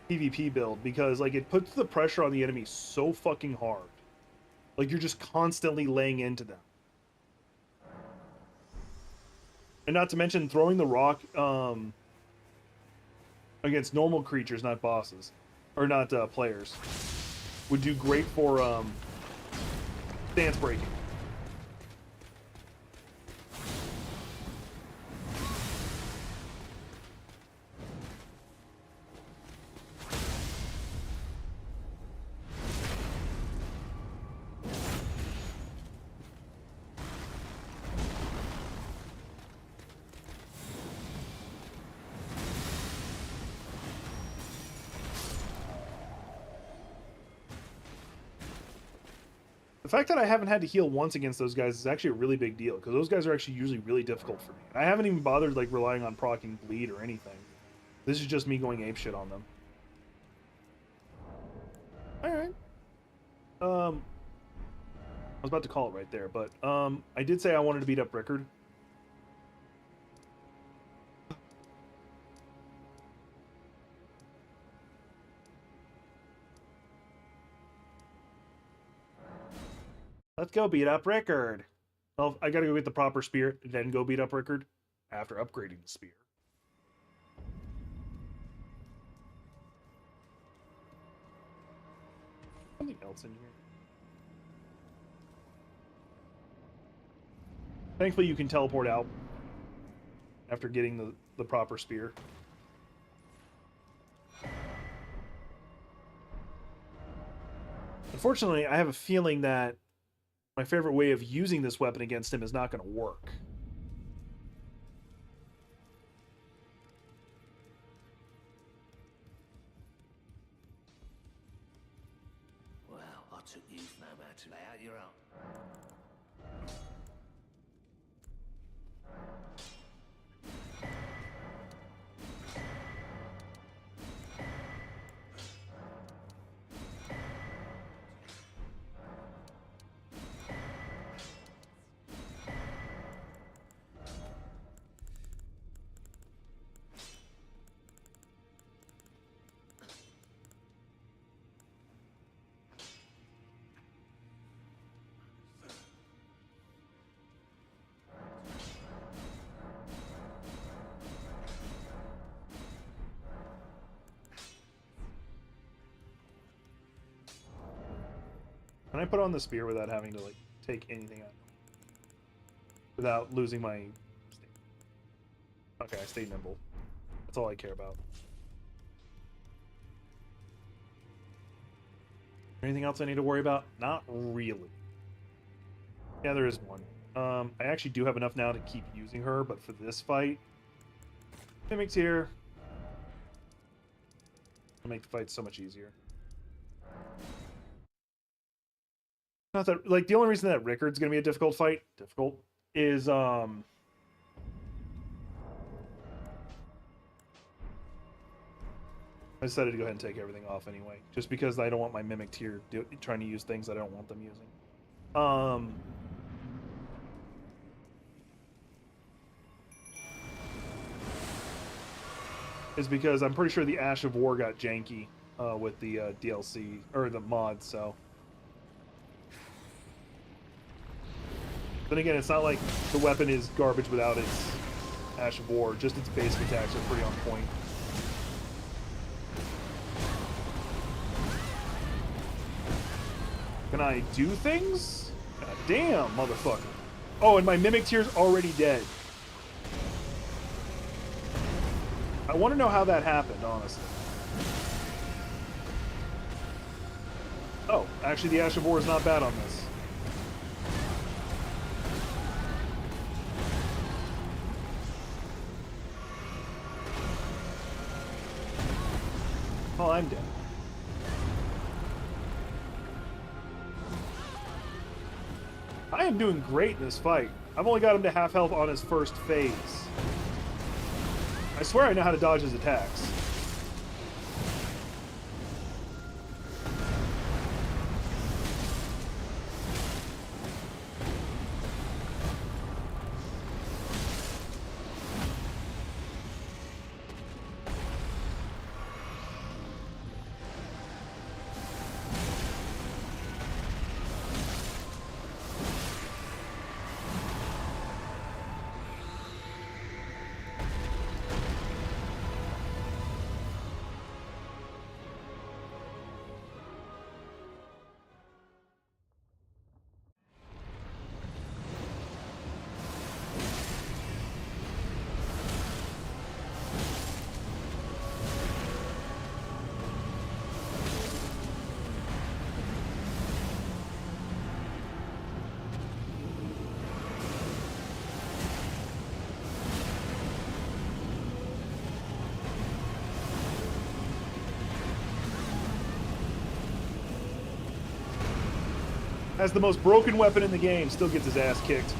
Speaker 1: PvP build because like it puts the pressure on the enemy so fucking hard. Like you're just constantly laying into them. And not to mention throwing the rock against normal creatures, not bosses, or not players, would do great for stance breaking. The fact that I haven't had to heal once against those guys is actually a really big deal, because those guys are actually usually really difficult for me. And I haven't even bothered like relying on proccing bleed or anything. This is just me going apeshit on them. Alright. I was about to call it right there, but I did say I wanted to beat up Rickard. Let's go beat up Rickard. Well, I gotta go get the proper spear, then go beat up Rickard after upgrading the spear. Something else in here. Thankfully, you can teleport out after getting the proper spear. Unfortunately, I have a feeling that my favorite way of using this weapon against him is not going to work.
Speaker 2: Well, I took you no matter. Lay out your own.
Speaker 1: Can I put on the spear without having to like take anything out? Without losing my... Okay, I stay nimble. That's all I care about. Anything else I need to worry about? Not really. Yeah, there is one. I actually do have enough now to keep using her, but for this fight... Mimic's here. It'll make the fight so much easier. Not that, like, the only reason that Rickard's gonna be a difficult fight, is, I decided to go ahead and take everything off anyway, just because I don't want my Mimic here trying to use things that I don't want them using. Is because I'm pretty sure the Ash of War got janky with the DLC, or the mod, so... Then again, it's not like the weapon is garbage without its Ash of War. Just its basic attacks are pretty on point. Can I do things? God damn, motherfucker. Oh, and my Mimic Tier's already dead. I want to know how that happened, honestly. Oh, actually the Ash of War is not bad on this. Oh, I'm dead. I am doing great in this fight. I've only got him to half health on his first phase. I swear I know how to dodge his attacks. Has the most broken weapon in the game, still gets his ass kicked.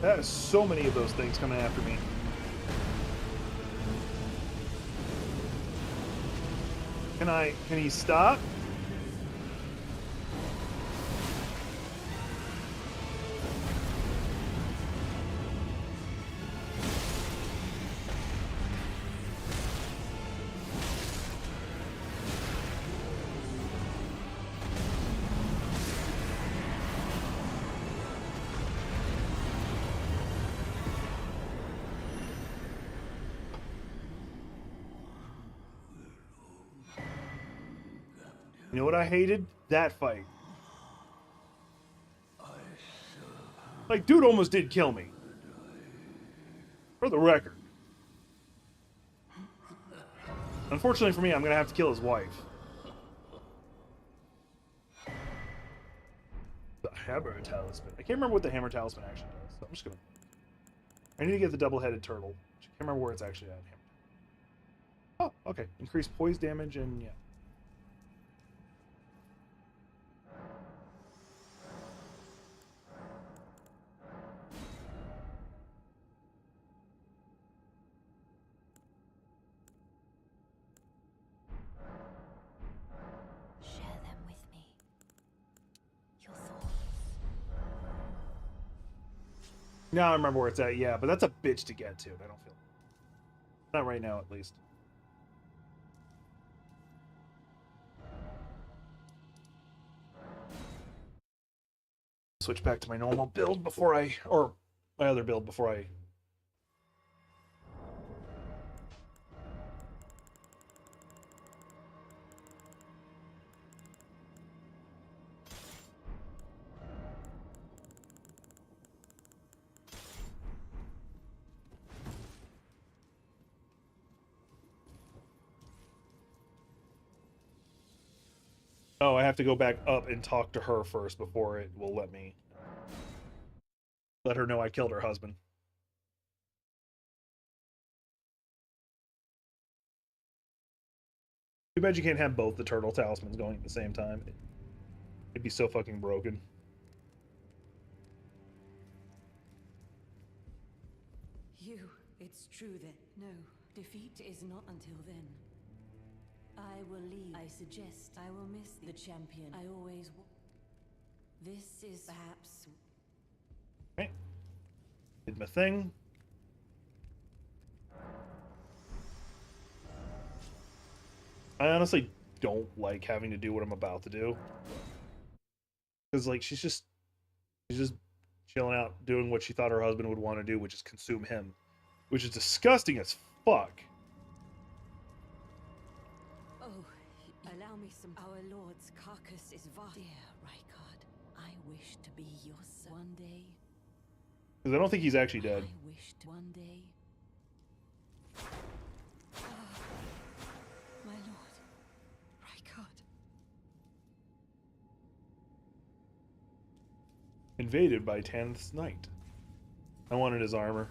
Speaker 1: That is so many of those things coming after me. Can he stop? You know what I hated? That fight. Like, dude almost did kill me. For the record. Unfortunately for me, I'm gonna have to kill his wife. The Hammer Talisman. I can't remember what the Hammer Talisman actually does, so I'm just gonna... I need to get the double-headed turtle. I can't remember where it's actually at. Oh, okay. Increased poise damage and yeah.
Speaker 3: Share them with me. Your thoughts.
Speaker 1: Now I remember where it's at, yeah, but that's a bitch to get to. I don't feel... Not right now, at least. Switch back to my normal build before I... Or my other build before I... Oh, I have to go back up and talk to her first before it will let me... Let her know I killed her husband. Too bad you can't have both the turtle talismans going at the same time. It'd be so fucking broken.
Speaker 4: It's true that no, defeat is not until then. I will leave. I suggest I will miss the champion I always This is perhaps
Speaker 1: Okay. Did my thing. I honestly don't like having to do what I'm about to do. Because like she's just chilling out doing what she thought her husband would want to do, which is consume him. Which is disgusting as fuck.
Speaker 4: Oh, allow me some. Our lord's carcass is vast. Dear Rykard, I wish to be your son. One day.
Speaker 1: Because I don't think he's actually dead.
Speaker 4: I wish to one day. Ah, my lord, Rykard.
Speaker 1: Invaded by Tanith's Knight. I wanted his armor.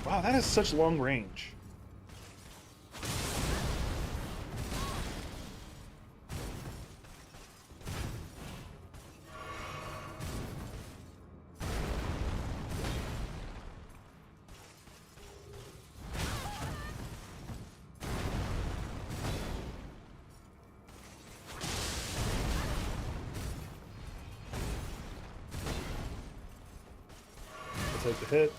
Speaker 1: Wow, that has such long range. I'll take the hit.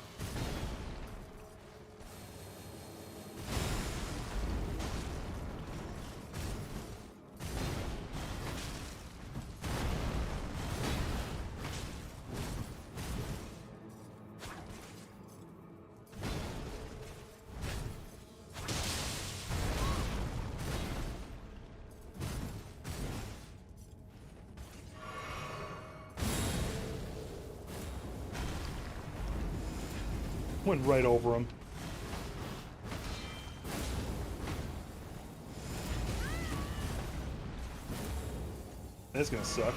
Speaker 1: Went right over him. That's gonna suck.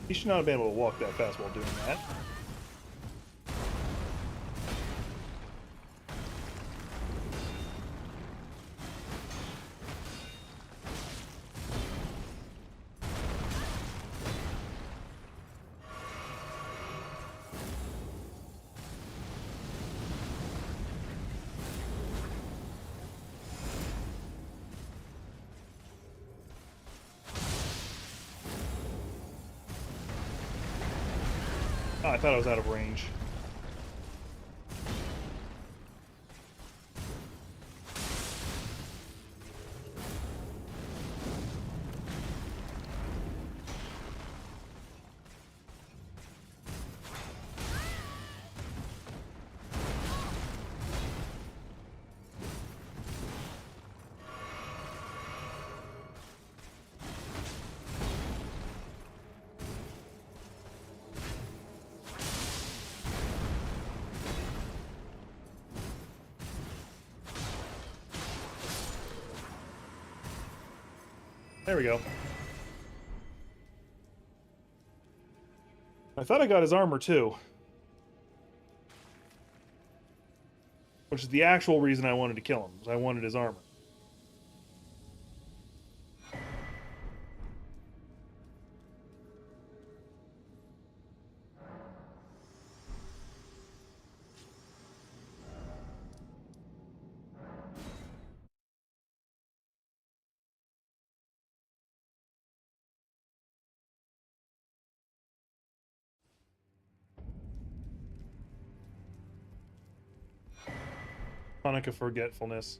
Speaker 1: He should not have been able to walk that fast while doing that. Oh, I thought I was out of range. There we go. I thought I got his armor too. Which is the actual reason I wanted to kill him, was I wanted his armor. Hanukkah Forgetfulness.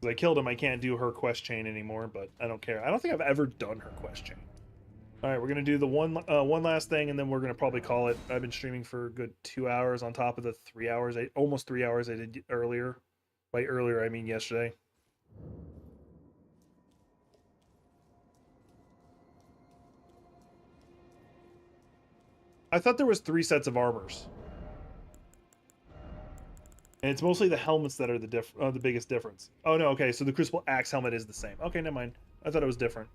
Speaker 1: I killed him, I can't do her quest chain anymore, but I don't care. I don't think I've ever done her quest chain. All right, we're gonna do the one last thing, and then we're gonna probably call it. I've been streaming for a good 2 hours on top of the 3 hours, almost 3 hours I did earlier. By earlier, I mean yesterday. I thought there was 3 sets of armors, and it's mostly the helmets that are the biggest difference. Oh no, okay, so the Crucible Axe helmet is the same. Okay, never mind. I thought it was different.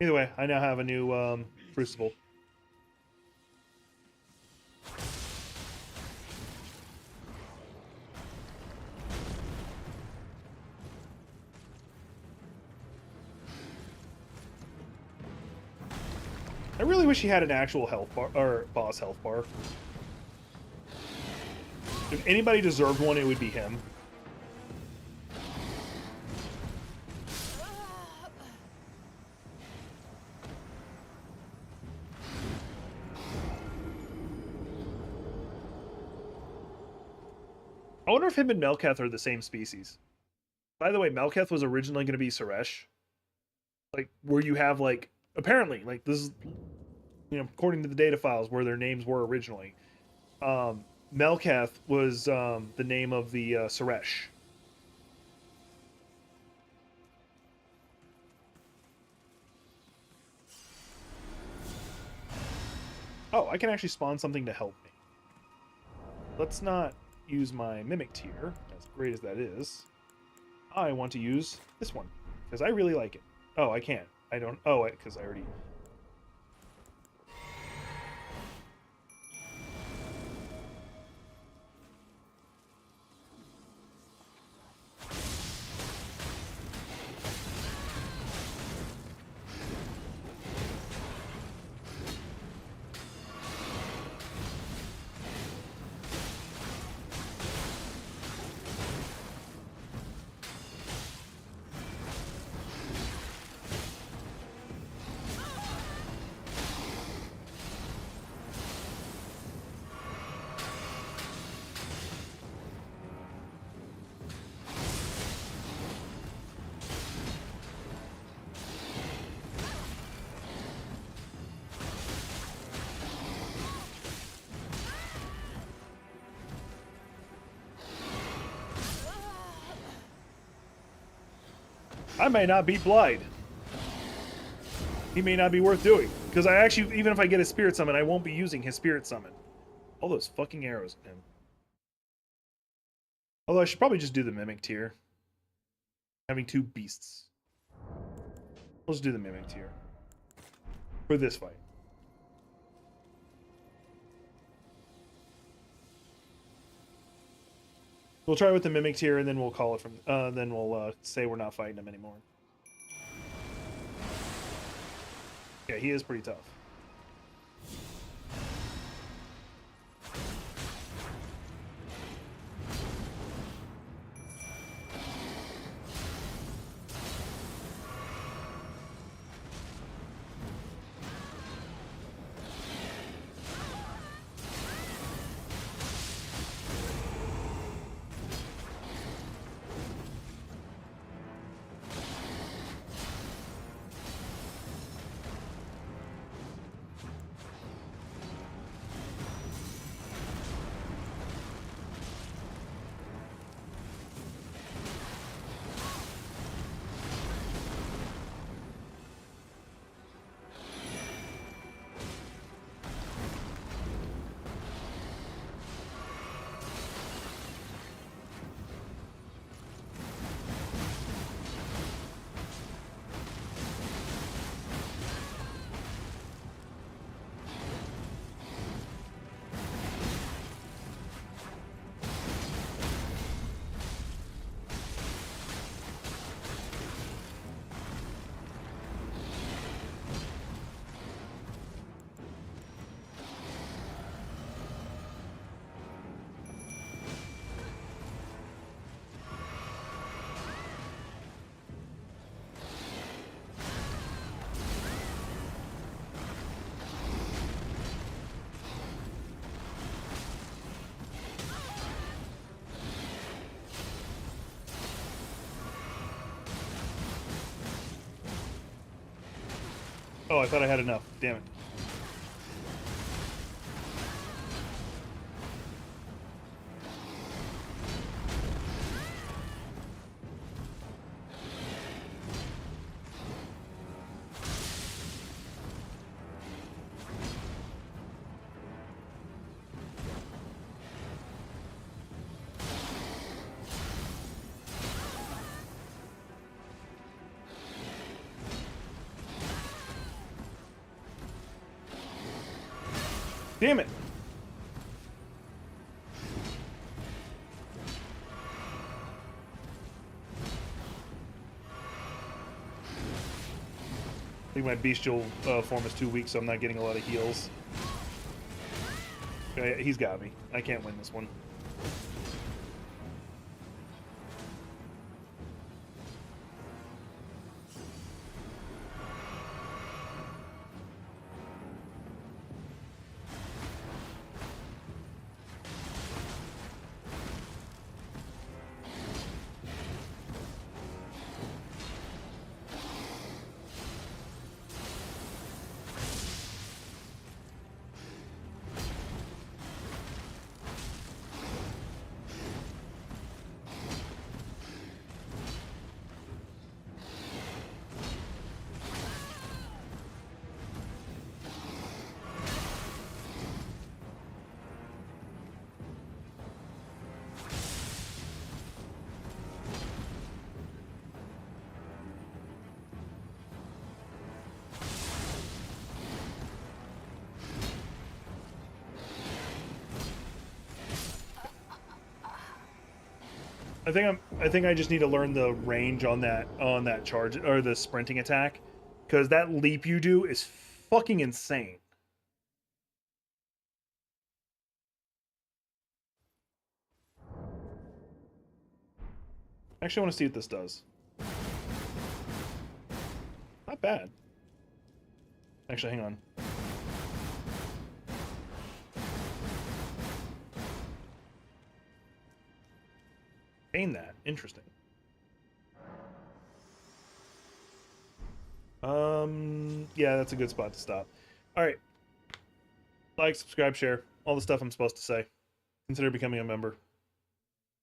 Speaker 1: Either way, I now have a new Crucible. I really wish he had an actual health bar, or boss health bar. If anybody deserved one, it would be him. I wonder if him and Melketh are the same species. By the way, Melketh was originally going to be Suresh. Like, where you have, like, apparently, like, this is, you know, according to the data files where their names were originally. Melketh was the name of the Suresh. Oh, I can actually spawn something to help me. Let's not use my Mimic tier, as great as that is. I want to use this one, because I really like it. Oh, I can't. I don't... Oh, because I already... I may not beat Blide. He may not be worth doing. Because I actually, even if I get a Spirit Summon, I won't be using his Spirit Summon. All those fucking arrows at him. Although I should probably just do the Mimic tier. Having 2 beasts. We'll just do the Mimic tier. For this fight. We'll try with the Mimic tier, and then we'll call it from... then we'll say we're not fighting him anymore. Yeah, he is pretty tough. Oh, I thought I had enough. Damn it. Damn it. I think my bestial form is too weak, so I'm not getting a lot of heals. Okay, he's got me. I can't win this one. I think I just need to learn the range on that charge or the sprinting attack, because that leap you do is fucking insane. Actually, I want to see what this does. Not bad. Actually, hang on. Gain that. Interesting. Yeah, that's a good spot to stop. All right. Like, subscribe, share, all the stuff I'm supposed to say. Consider becoming a member.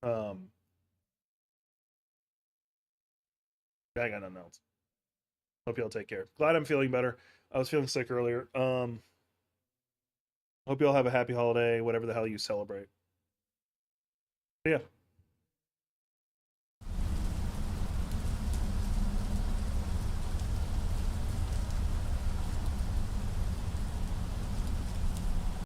Speaker 1: I got nothing else. Hope y'all take care. Glad I'm feeling better. I was feeling sick earlier. Hope y'all have a happy holiday, whatever the hell you celebrate. But yeah.